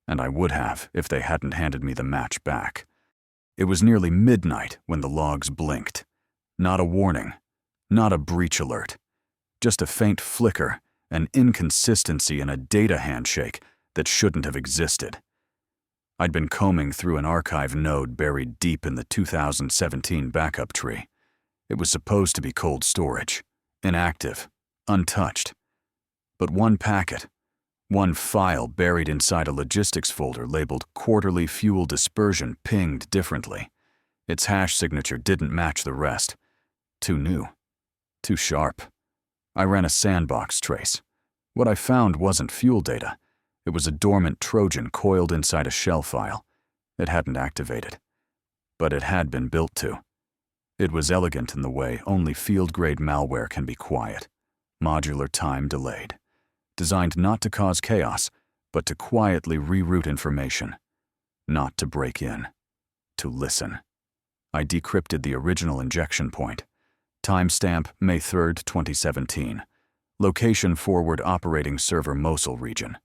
And I would have if they hadn't handed me the match back. It was nearly midnight when the logs blinked. Not a warning, not a breach alert, just a faint flicker, an inconsistency in a data handshake that shouldn't have existed. I'd been combing through an archive node buried deep in the 2017 backup tree. It was supposed to be cold storage, inactive, untouched. But one packet, one file buried inside a logistics folder labeled Quarterly Fuel Dispersion pinged differently. Its hash signature didn't match the rest. Too new. Too sharp. I ran a sandbox trace. What I found wasn't fuel data. It was a dormant Trojan coiled inside a shell file. It hadn't activated. But it had been built to. It was elegant in the way only field-grade malware can be quiet. Modular time delayed. Designed not to cause chaos, but to quietly reroute information. Not to break in. To listen. I decrypted the original injection point. Timestamp May 3rd, 2017. Location forward operating server Mosul region.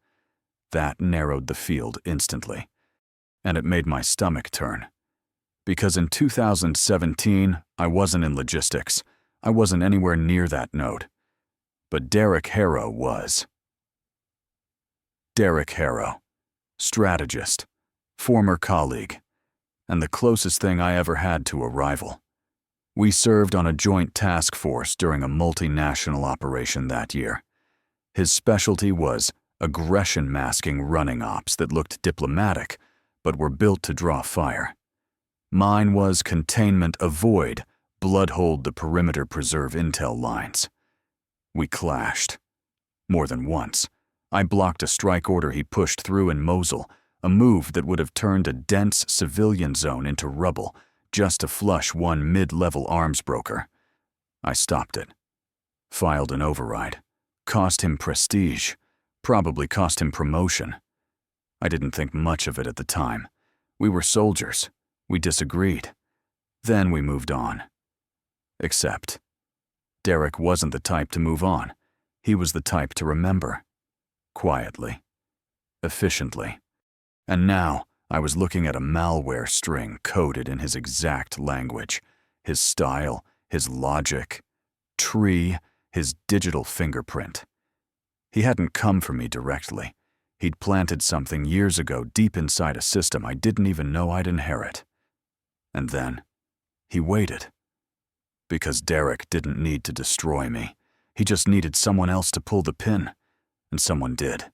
That narrowed the field instantly. And it made my stomach turn. Because in 2017, I wasn't in logistics. I wasn't anywhere near that node. But Derek Harrow was. Derek Harrow. Strategist. Former colleague. And the closest thing I ever had to a rival. We served on a joint task force during a multinational operation that year. His specialty was aggression-masking running ops that looked diplomatic, but were built to draw fire. Mine was containment avoid, blood-hold the perimeter preserve intel lines. We clashed. More than once. I blocked a strike order he pushed through in Mosul, a move that would have turned a dense civilian zone into rubble just to flush one mid-level arms broker. I stopped it. Filed an override. Cost him prestige. Probably cost him promotion. I didn't think much of it at the time. We were soldiers. We disagreed. Then we moved on. Except, Derek wasn't the type to move on. He was the type to remember. Quietly. Efficiently. And now, I was looking at a malware string coded in his exact language, his style, his logic, tree, his digital fingerprint. He hadn't come for me directly. He'd planted something years ago deep inside a system I didn't even know I'd inherit. And then, he waited. Because Derek didn't need to destroy me. He just needed someone else to pull the pin. And someone did.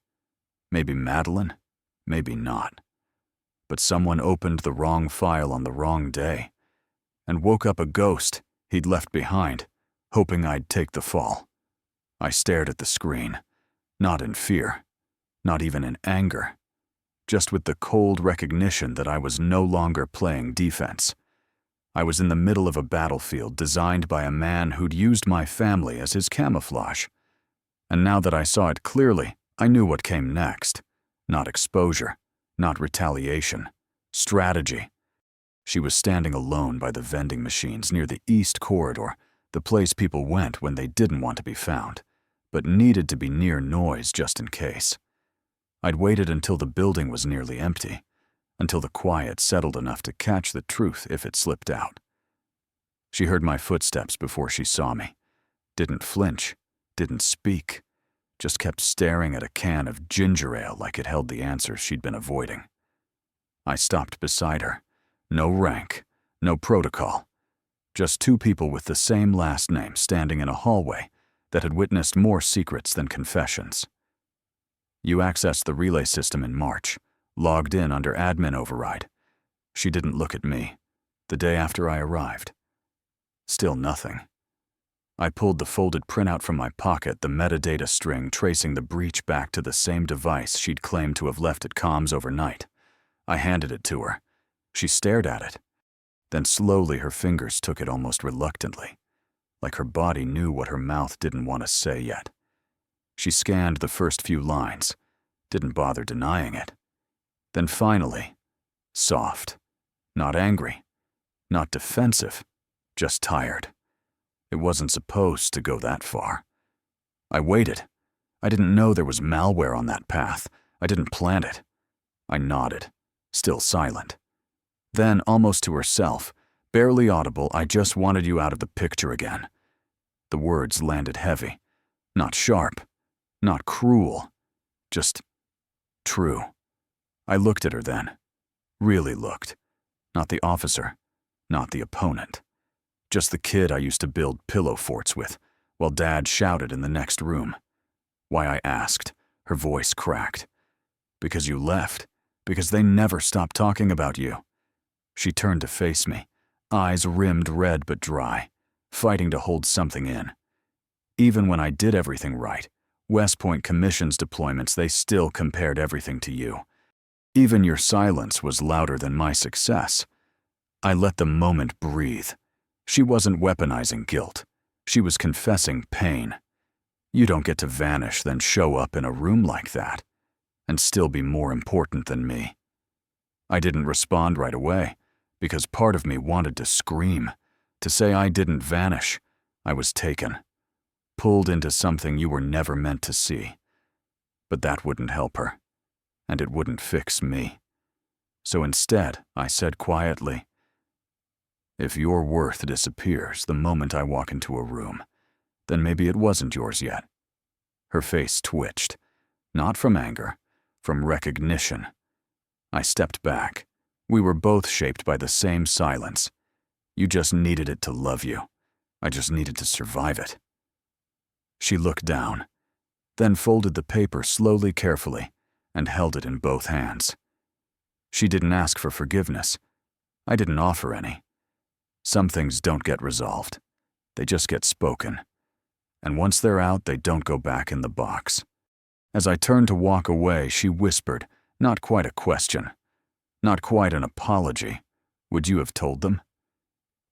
Maybe Madeline, maybe not. But someone opened the wrong file on the wrong day and woke up a ghost he'd left behind, hoping I'd take the fall. I stared at the screen, not in fear, not even in anger, just with the cold recognition that I was no longer playing defense. I was in the middle of a battlefield designed by a man who'd used my family as his camouflage. And now that I saw it clearly, I knew what came next. Not exposure, not retaliation, strategy. She was standing alone by the vending machines near the East Corridor, the place people went when they didn't want to be found, but needed to be near noise just in case. I'd waited until the building was nearly empty, until the quiet settled enough to catch the truth if it slipped out. She heard my footsteps before she saw me, didn't flinch, didn't speak, just kept staring at a can of ginger ale like it held the answers she'd been avoiding. I stopped beside her. No rank, no protocol. Just two people with the same last name standing in a hallway that had witnessed more secrets than confessions. You accessed the relay system in March, logged in under admin override. She didn't look at me. The day after I arrived. Still nothing. I pulled the folded printout from my pocket, the metadata string tracing the breach back to the same device she'd claimed to have left at comms overnight. I handed it to her. She stared at it. Then slowly her fingers took it almost reluctantly, like her body knew what her mouth didn't want to say yet. She scanned the first few lines, didn't bother denying it. Then finally, soft, not angry, not defensive, just tired. It wasn't supposed to go that far. I waited. I didn't know there was malware on that path. I didn't plan it. I nodded, still silent. Then, almost to herself, barely audible, I just wanted you out of the picture again. The words landed heavy. Not sharp. Not cruel. Just true. I looked at her then. Really looked. Not the officer. Not the opponent. Just the kid I used to build pillow forts with, while Dad shouted in the next room. Why I asked, her voice cracked. Because you left. Because they never stopped talking about you. She turned to face me, eyes rimmed red but dry, fighting to hold something in. Even when I did everything right, West Point Commission's deployments, they still compared everything to you. Even your silence was louder than my success. I let the moment breathe. She wasn't weaponizing guilt. She was confessing pain. You don't get to vanish, then show up in a room like that, and still be more important than me. I didn't respond right away, because part of me wanted to scream, to say I didn't vanish. I was taken, pulled into something you were never meant to see. But that wouldn't help her, and it wouldn't fix me. So instead, I said quietly, if your worth disappears the moment I walk into a room, then maybe it wasn't yours yet. Her face twitched, not from anger, from recognition. I stepped back. We were both shaped by the same silence. You just needed it to love you. I just needed to survive it. She looked down, then folded the paper slowly, carefully, and held it in both hands. She didn't ask for forgiveness. I didn't offer any. Some things don't get resolved. They just get spoken. And once they're out, they don't go back in the box. As I turned to walk away, she whispered, not quite a question, not quite an apology. Would you have told them?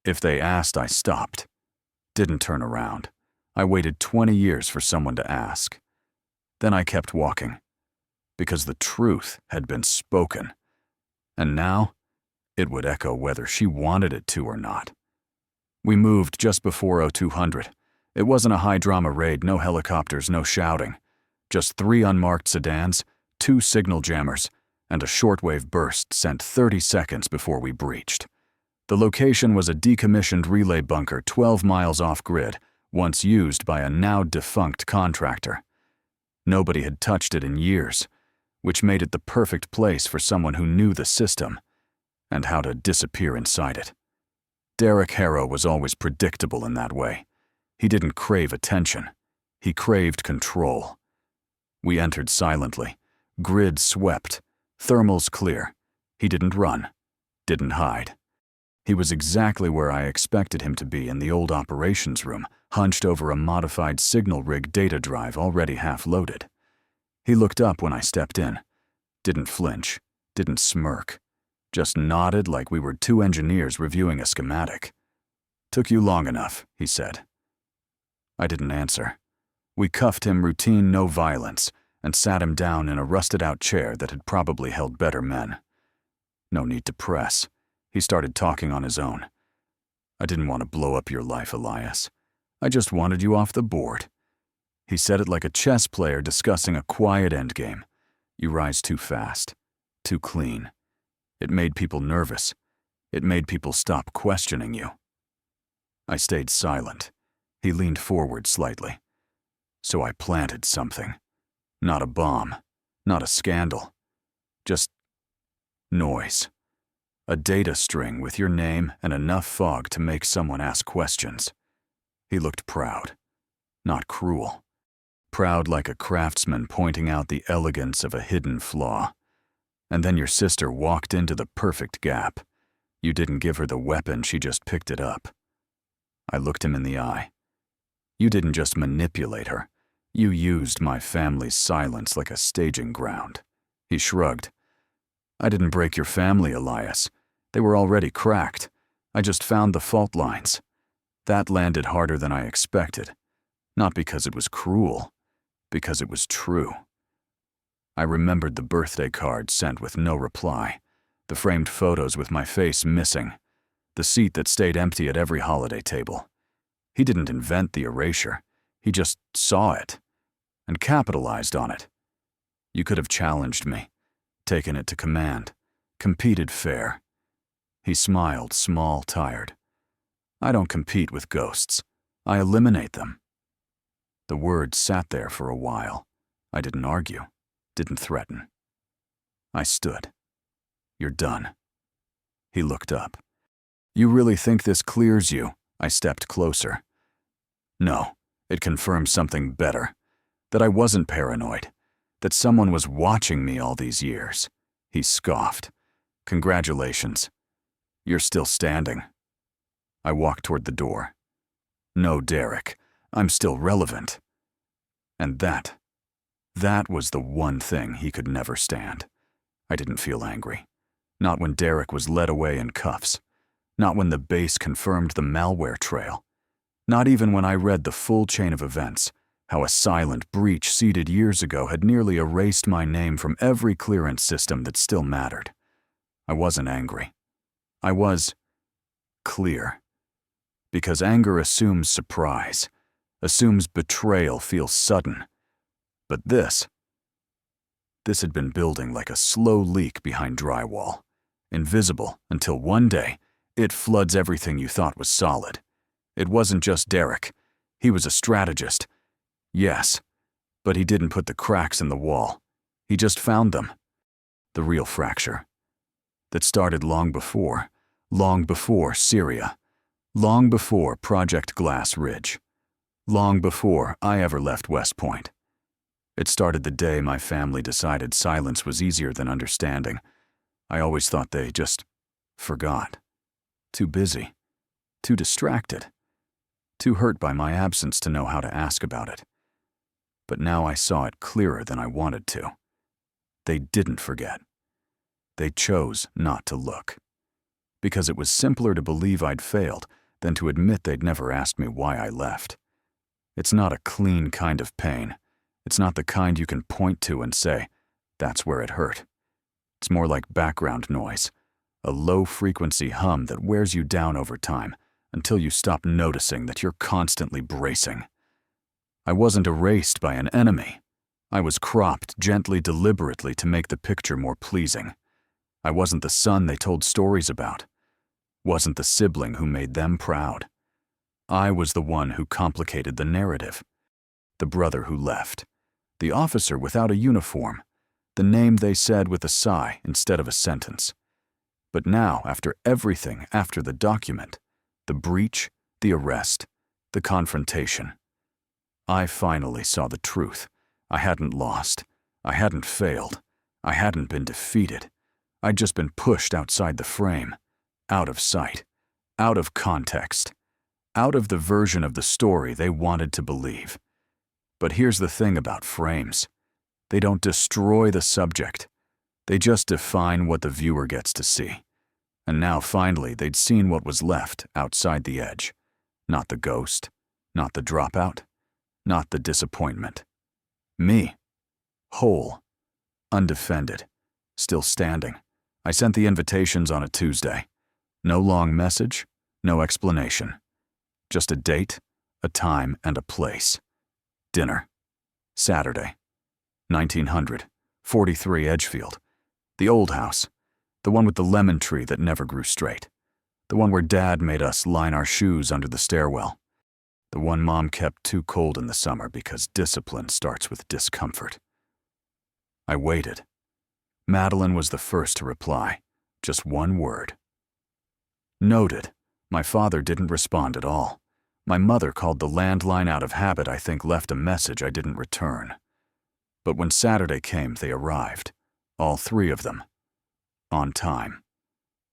If they asked, I stopped. Didn't turn around. I waited 20 years for someone to ask. Then I kept walking. because the truth had been spoken. And now, it would echo whether she wanted it to or not. We moved just before 0200. It wasn't a high-drama raid, no helicopters, no shouting. Just 3 unmarked sedans, 2 signal jammers, and a shortwave burst sent 30 seconds before we breached. The location was a decommissioned relay bunker 12 miles off-grid, once used by a now-defunct contractor. Nobody had touched it in years, which made it the perfect place for someone who knew the system and how to disappear inside it. Derek Harrow was always predictable in that way. He didn't crave attention. He craved control. We entered silently. Grid swept. Thermals clear. He didn't run. Didn't hide. He was exactly where I expected him to be in the old operations room, hunched over a modified signal rig data drive already half-loaded. He looked up when I stepped in. Didn't flinch. Didn't smirk. Just nodded like we were 2 engineers reviewing a schematic. "Took you long enough," he said. I didn't answer. We cuffed him routine no violence and sat him down in a rusted-out chair that had probably held better men. No need to press. He started talking on his own. "I didn't want to blow up your life, Elias. I just wanted you off the board." He said it like a chess player discussing a quiet endgame. "You rise too fast. Too clean. It made people nervous. It made people stop questioning you." I stayed silent. He leaned forward slightly. "So I planted something. Not a bomb. Not a scandal. Just noise. A data string with your name and enough fog to make someone ask questions." He looked proud. Not cruel. Proud like a craftsman pointing out the elegance of a hidden flaw. And then your sister walked into the perfect gap. You didn't give her the weapon, she just picked it up. I looked him in the eye. "You didn't just manipulate her. You used my family's silence like a staging ground." He shrugged. "I didn't break your family, Elias. They were already cracked. I just found the fault lines. That landed harder than I expected. Not because it was cruel, because it was true." I remembered the birthday card sent with no reply, the framed photos with my face missing, the seat that stayed empty at every holiday table. He didn't invent the erasure. He just saw it and capitalized on it. You could have challenged me, taken it to command, competed fair. He smiled, small, tired. "I don't compete with ghosts. I eliminate them." The words sat there for a while. I didn't argue, didn't threaten. I stood. "You're done." He looked up. "You really think this clears you?" I stepped closer. "No, it confirms something better. That I wasn't paranoid. That someone was watching me all these years." He scoffed. "Congratulations. You're still standing." I walked toward the door. "No, Derek, I'm still relevant." And that was the one thing he could never stand. I didn't feel angry. Not when Derek was led away in cuffs. Not when the base confirmed the malware trail. Not even when I read the full chain of events, how a silent breach seeded years ago had nearly erased my name from every clearance system that still mattered. I wasn't angry. I was clear. Because anger assumes surprise, assumes betrayal feels sudden. But this had been building like a slow leak behind drywall, invisible until one day it floods everything you thought was solid. It wasn't just Derek. He was a strategist. Yes, but he didn't put the cracks in the wall. He just found them. The real fracture. That started long before Syria. Long before Project Glass Ridge. Long before I ever left West Point. It started the day my family decided silence was easier than understanding. I always thought they just forgot. Too busy. Too distracted. Too hurt by my absence to know how to ask about it. But now I saw it clearer than I wanted to. They didn't forget. They chose not to look. Because it was simpler to believe I'd failed than to admit they'd never asked me why I left. It's not a clean kind of pain. It's not the kind you can point to and say, That's where it hurt. It's more like background noise, a low-frequency hum that wears you down over time until you stop noticing that you're constantly bracing. I wasn't erased by an enemy. I was cropped gently, deliberately to make the picture more pleasing. I wasn't the son they told stories about. Wasn't the sibling who made them proud. I was the one who complicated the narrative. The brother who left. The officer without a uniform. The name they said with a sigh instead of a sentence. But now, after everything, after the document, the breach, the arrest, the confrontation, I finally saw the truth. I hadn't lost. I hadn't failed. I hadn't been defeated. I'd just been pushed outside the frame, out of sight, out of context, out of the version of the story they wanted to believe. But here's the thing about frames. They don't destroy the subject. They just define what the viewer gets to see. And now finally they'd seen what was left outside the edge. Not the ghost, not the dropout, not the disappointment. Me. Whole. Undefended. Still standing. I sent the invitations on a Tuesday. No long message, no explanation. Just a date, a time, and a place. Dinner. Saturday. 1900. 43 Edgefield. The old house. The one with the lemon tree that never grew straight. The one where Dad made us line our shoes under the stairwell. The one Mom kept too cold in the summer because discipline starts with discomfort. I waited. Madeline was the first to reply. Just one word. Noted. My father didn't respond at all. My mother called the landline out of habit, I think left a message I didn't return. But when Saturday came, they arrived. All three of them. On time.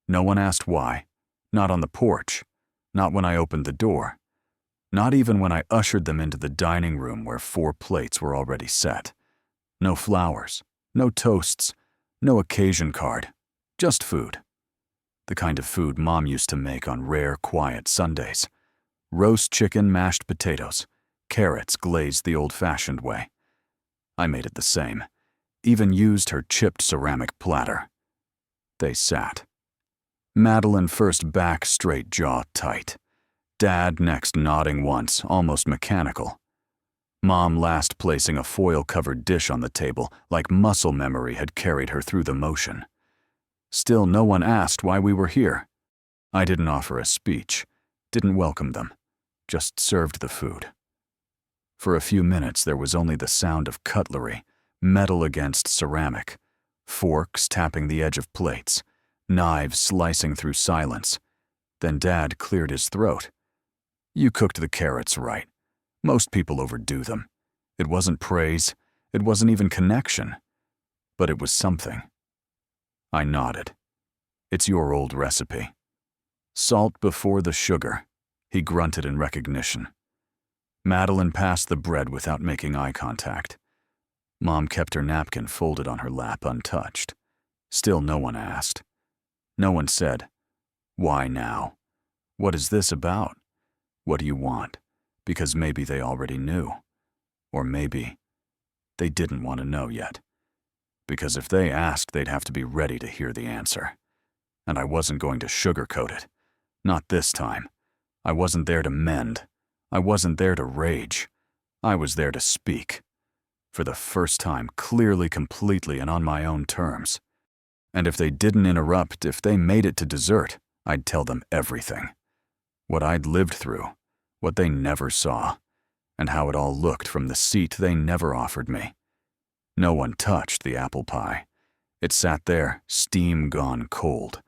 No one asked why. Not on the porch. Not when I opened the door. Not even when I ushered them into the dining room where 4 plates were already set. No flowers. No toasts. No occasion card. Just food. The kind of food Mom used to make on rare, quiet Sundays. Roast chicken, mashed potatoes. Carrots glazed the old-fashioned way. I made it the same. Even used her chipped ceramic platter. They sat. Madeline first back straight, jaw tight. Dad next nodding once, almost mechanical. Mom last placing a foil-covered dish on the table, like muscle memory had carried her through the motion. Still no one asked why we were here. I didn't offer a speech, didn't welcome them, just served the food. For a few minutes there was only the sound of cutlery, metal against ceramic, forks tapping the edge of plates, knives slicing through silence. Then Dad cleared his throat. You cooked the carrots right. Most people overdo them. It wasn't praise. It wasn't even connection. But it was something. I nodded. It's your old recipe. Salt before the sugar, he grunted in recognition. Madeline passed the bread without making eye contact. Mom kept her napkin folded on her lap untouched. Still no one asked. No one said, "Why now? What is this about? What do you want?" Because maybe they already knew. Or maybe they didn't want to know yet. Because if they asked, they'd have to be ready to hear the answer. And I wasn't going to sugarcoat it. Not this time. I wasn't there to mend. I wasn't there to rage. I was there to speak. For the first time, clearly, completely, and on my own terms. And if they didn't interrupt, if they made it to dessert, I'd tell them everything. What I'd lived through, what they never saw, and how it all looked from the seat they never offered me. No one touched the apple pie. It sat there, steam gone cold.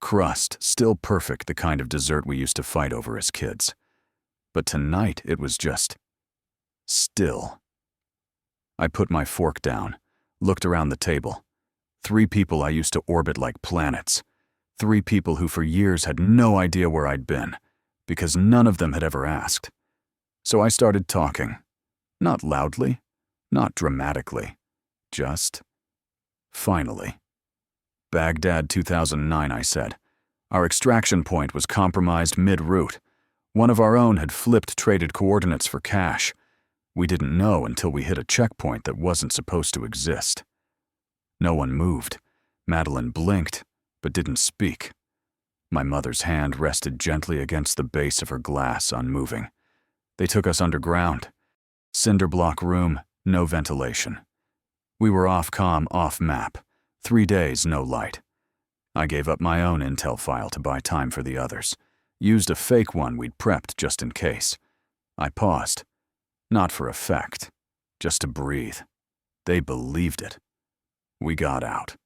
Crust still perfect, the kind of dessert we used to fight over as kids. But tonight it was just still. I put my fork down, looked around the table. 3 people I used to orbit like planets. 3 people who for years had no idea where I'd been, because none of them had ever asked. So I started talking. Not loudly, not dramatically, just finally. Baghdad 2009, I said. Our extraction point was compromised mid-route. One of our own had flipped traded coordinates for cash. We didn't know until we hit a checkpoint that wasn't supposed to exist. No one moved. Madeline blinked, but didn't speak. My mother's hand rested gently against the base of her glass, unmoving. They took us underground. Cinder block room, no ventilation. We were off-comm, off-map. 3 days, no light. I gave up my own intel file to buy time for the others. Used a fake one we'd prepped just in case. I paused. Not for effect. Just to breathe. They believed it. We got out.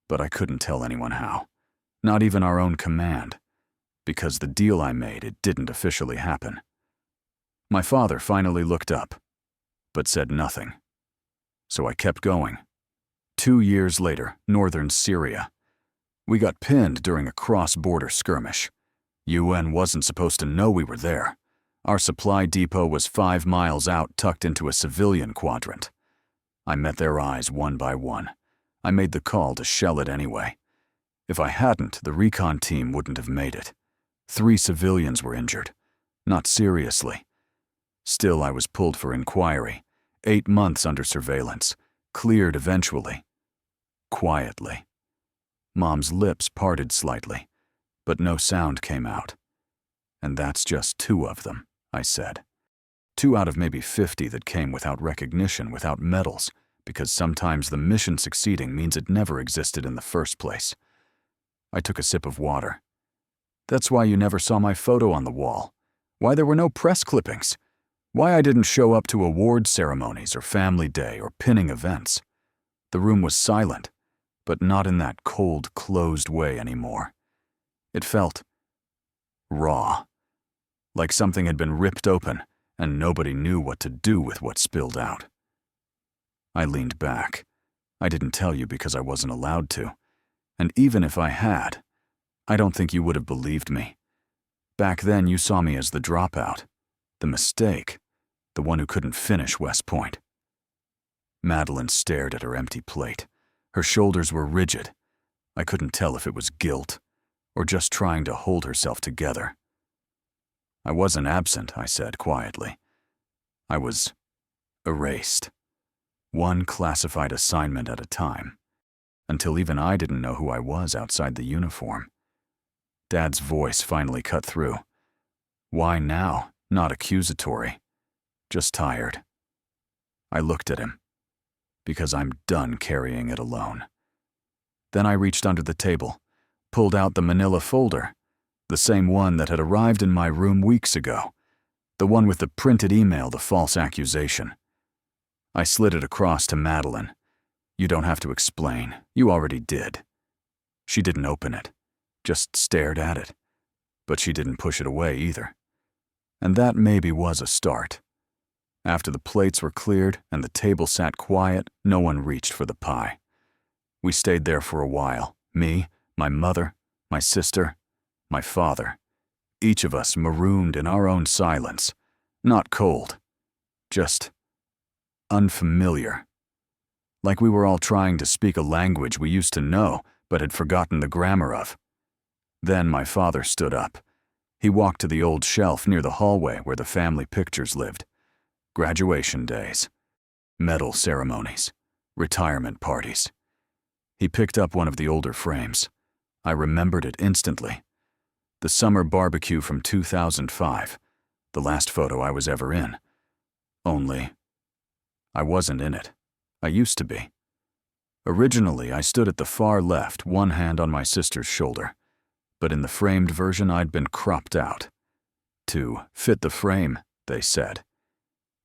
But I couldn't tell anyone how. Not even our own command. Because the deal I made, it didn't officially happen. My father finally looked up, but said nothing. So I kept going. 2 years later, northern Syria. We got pinned during a cross-border skirmish. UN wasn't supposed to know we were there. Our supply depot was 5 miles out, tucked into a civilian quadrant. I met their eyes one by one. I made the call to shell it anyway. If I hadn't, the recon team wouldn't have made it. 3 civilians were injured. Not seriously. Still, I was pulled for inquiry. 8 months under surveillance. Cleared eventually. Quietly. Mom's lips parted slightly, but no sound came out. And that's just 2 of them, I said. 2 out of maybe 50 that came without recognition, without medals, because sometimes the mission succeeding means it never existed in the first place. I took a sip of water. That's why you never saw my photo on the wall. Why there were no press clippings. Why I didn't show up to award ceremonies or family day or pinning events. The room was silent, but not in that cold, closed way anymore. It felt raw, like something had been ripped open and nobody knew what to do with what spilled out. I leaned back. I didn't tell you because I wasn't allowed to. And even if I had, I don't think you would have believed me. Back then you saw me as the dropout, the mistake, the one who couldn't finish West Point. Madeline stared at her empty plate. Her shoulders were rigid. I couldn't tell if it was guilt or just trying to hold herself together. I wasn't absent, I said quietly. I was erased. One classified assignment at a time, until even I didn't know who I was outside the uniform. Dad's voice finally cut through. Why now? Not accusatory. Just tired. I looked at him. Because I'm done carrying it alone. Then I reached under the table, pulled out the manila folder, the same one that had arrived in my room weeks ago, the one with the printed email, the false accusation. I slid it across to Madeline. You don't have to explain. You already did. She didn't open it, just stared at it. But she didn't push it away either. And that maybe was a start. After the plates were cleared and the table sat quiet, no one reached for the pie. We stayed there for a while. Me, my mother, my sister, my father. Each of us marooned in our own silence. Not cold. Just unfamiliar. Like we were all trying to speak a language we used to know but had forgotten the grammar of. Then my father stood up. He walked to the old shelf near the hallway where the family pictures lived. Graduation days, medal ceremonies, retirement parties. He picked up one of the older frames. I remembered it instantly. The summer barbecue from 2005, the last photo I was ever in. Only, I wasn't in it. I used to be. Originally, I stood at the far left, one hand on my sister's shoulder. But in the framed version, I'd been cropped out. To fit the frame, they said.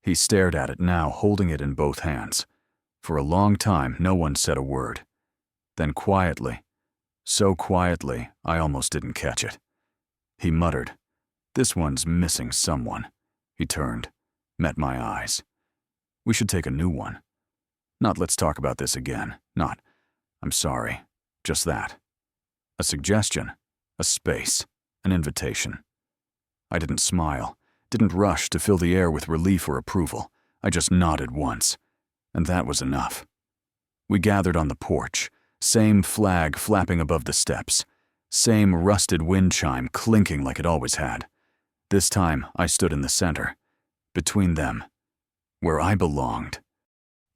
He stared at it now, holding it in both hands. For a long time, no one said a word. Then quietly, so quietly, I almost didn't catch it. He muttered, "This one's missing someone." He turned, met my eyes. "We should take a new one. Not let's talk about this again. Not, I'm sorry. Just that. A suggestion, a space, an invitation." I didn't smile. Didn't rush to fill the air with relief or approval. I just nodded once, and that was enough. We gathered on the porch, same flag flapping above the steps, same rusted wind chime clinking like it always had. This time, I stood in the center, between them, where I belonged.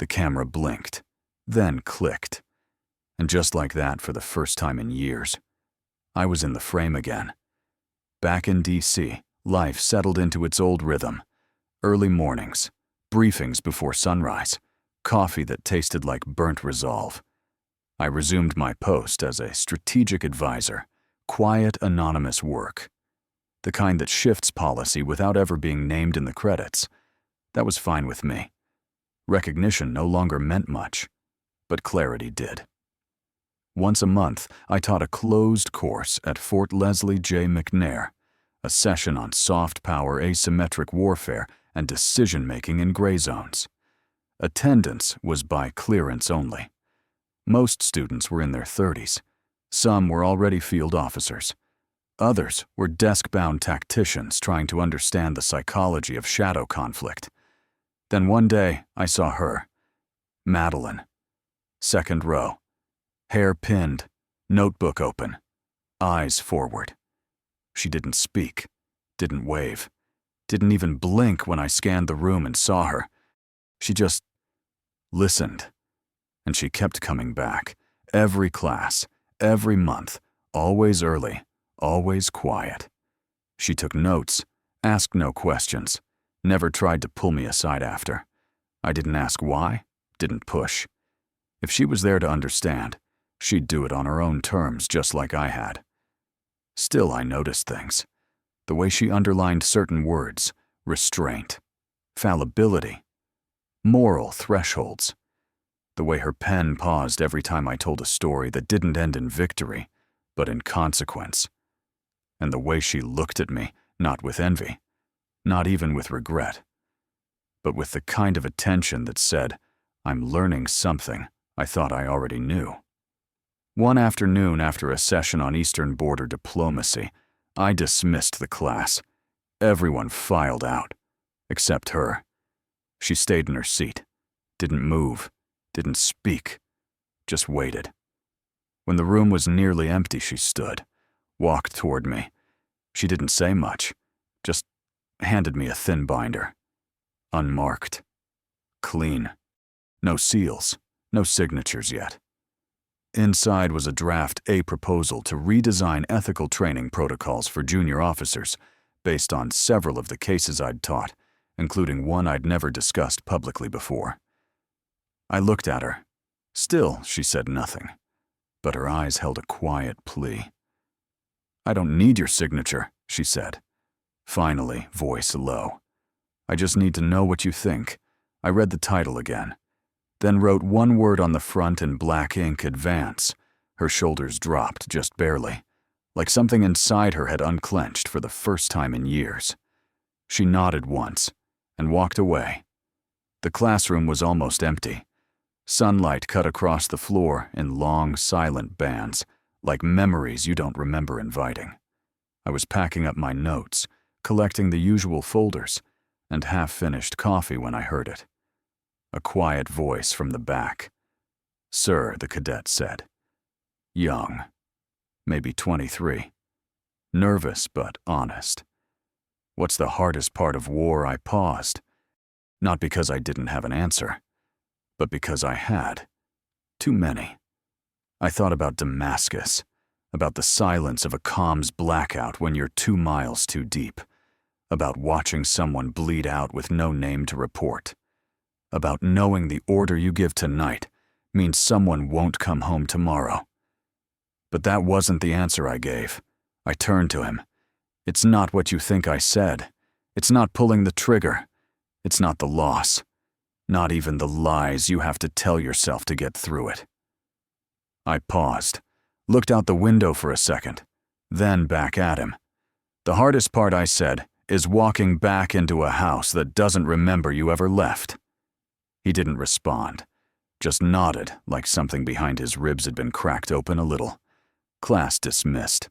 The camera blinked, then clicked. And just like that, for the first time in years, I was in the frame again. Back in D.C., life settled into its old rhythm. Early mornings, briefings before sunrise, coffee that tasted like burnt resolve. I resumed my post as a strategic advisor, quiet, anonymous work. The kind that shifts policy without ever being named in the credits. That was fine with me. Recognition no longer meant much, but clarity did. Once a month, I taught a closed course at Fort Leslie J. McNair, a session on soft power asymmetric warfare and decision-making in gray zones. Attendance was by clearance only. Most students were in their 30s. Some were already field officers. Others were desk-bound tacticians trying to understand the psychology of shadow conflict. Then one day, I saw her, Madeline. Second row. Hair pinned, notebook open, eyes forward. She didn't speak, didn't wave, didn't even blink when I scanned the room and saw her. She just listened. And she kept coming back. Every class, every month, always early, always quiet. She took notes, asked no questions, never tried to pull me aside after. I didn't ask why, didn't push. If she was there to understand, she'd do it on her own terms, just like I had. Still, I noticed things. The way she underlined certain words, restraint, fallibility, moral thresholds. The way her pen paused every time I told a story that didn't end in victory, but in consequence. And the way she looked at me, not with envy, not even with regret, but with the kind of attention that said, I'm learning something I thought I already knew. One afternoon after a session on Eastern Border diplomacy, I dismissed the class. Everyone filed out, except her. She stayed in her seat, didn't move, didn't speak, just waited. When the room was nearly empty, she stood, walked toward me. She didn't say much, just handed me a thin binder. Unmarked. Clean. No seals, no signatures yet. Inside was a draft A proposal to redesign ethical training protocols for junior officers based on several of the cases I'd taught, including one I'd never discussed publicly before. I looked at her. Still, she said nothing, but her eyes held a quiet plea. I don't need your signature, she said. Finally, voice low. I just need to know what you think. I read the title again, then wrote one word on the front in black ink, advance. Her shoulders dropped just barely, like something inside her had unclenched for the first time in years. She nodded once and walked away. The classroom was almost empty. Sunlight cut across the floor in long, silent bands, like memories you don't remember inviting. I was packing up my notes, collecting the usual folders, and half-finished coffee when I heard it. A quiet voice from the back. Sir, the cadet said. Young. Maybe 23. Nervous but honest. What's the hardest part of war? I paused. Not because I didn't have an answer, but because I had. Too many. I thought about Damascus, about the silence of a comms blackout when you're 2 miles too deep, about watching someone bleed out with no name to report, about knowing the order you give tonight means someone won't come home tomorrow. But that wasn't the answer I gave. I turned to him. It's not what you think I said. It's not pulling the trigger. It's not the loss. Not even the lies you have to tell yourself to get through it. I paused, looked out the window for a second, then back at him. The hardest part, I said, is walking back into a house that doesn't remember you ever left. He didn't respond, just nodded like something behind his ribs had been cracked open a little. Class dismissed.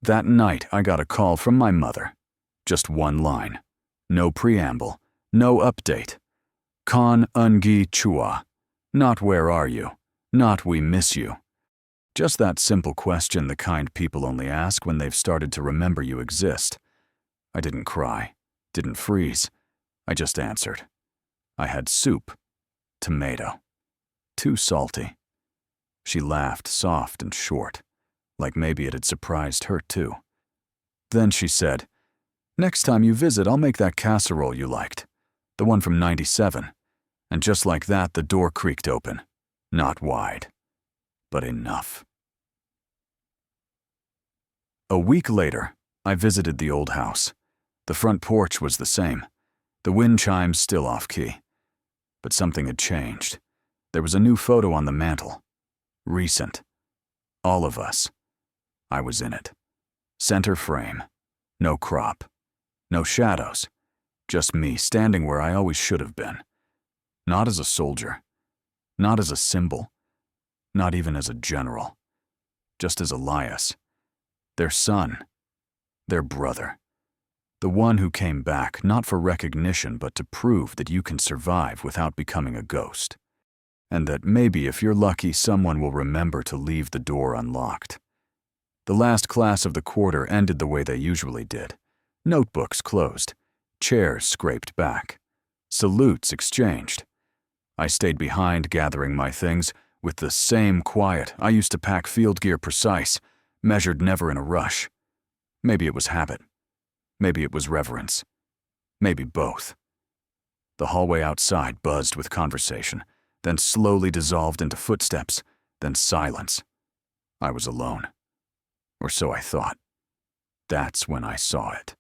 That night, I got a call from my mother. Just one line. No preamble. No update. Kon Ungi Chua. Not where are you. Not we miss you. Just that simple question, the kind people only ask when they've started to remember you exist. I didn't cry. Didn't freeze. I just answered. I had soup. tomato. Too salty. She laughed soft and short, like maybe it had surprised her too. Then she said, "Next time you visit, I'll make that casserole you liked. The one from '97. And just like that, the door creaked open. Not wide, but enough. A week later, I visited the old house. The front porch was the same. The wind chimes still off-key. But something had changed. There was a new photo on the mantel. Recent. All of us. I was in it. Center frame. No crop. No shadows. Just me standing where I always should have been. Not as a soldier. Not as a symbol. Not even as a general. Just as Elias. Their son. Their brother. The one who came back not for recognition but to prove that you can survive without becoming a ghost. And that maybe if you're lucky someone will remember to leave the door unlocked. The last class of the quarter ended the way they usually did. Notebooks closed. Chairs scraped back. Salutes exchanged. I stayed behind gathering my things with the same quiet I used to pack field gear precise, measured never in a rush. Maybe it was habit. Maybe it was reverence. Maybe both. The hallway outside buzzed with conversation, then slowly dissolved into footsteps, then silence. I was alone. Or so I thought. That's when I saw it.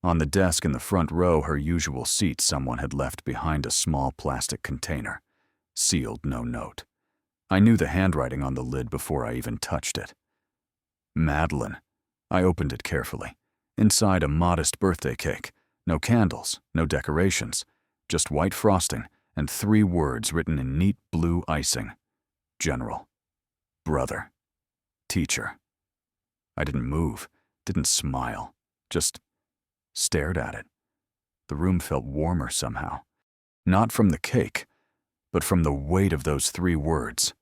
On the desk in the front row, her usual seat, someone had left behind a small plastic container. Sealed, no note. I knew the handwriting on the lid before I even touched it. Madeline. I opened it carefully. Inside a modest birthday cake. No candles, no decorations. Just white frosting and 3 words written in neat blue icing. General. Brother. Teacher. I didn't move, didn't smile, just stared at it. The room felt warmer somehow. Not from the cake, but from the weight of those 3 words.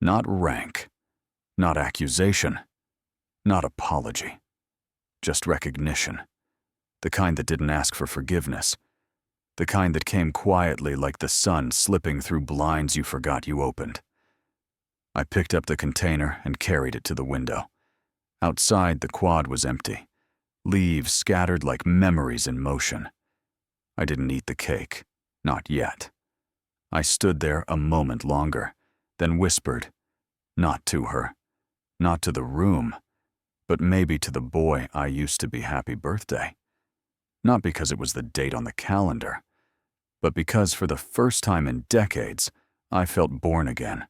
Not rank. Not accusation. Not apology. Just recognition. The kind that didn't ask for forgiveness. The kind that came quietly like the sun slipping through blinds you forgot you opened. I picked up the container and carried it to the window. Outside, the quad was empty. Leaves scattered like memories in motion. I didn't eat the cake. Not yet. I stood there a moment longer, then whispered, not to her, not to the room, but maybe to the boy I used to be happy birthday. Not because it was the date on the calendar, but because for the first time in decades, I felt born again.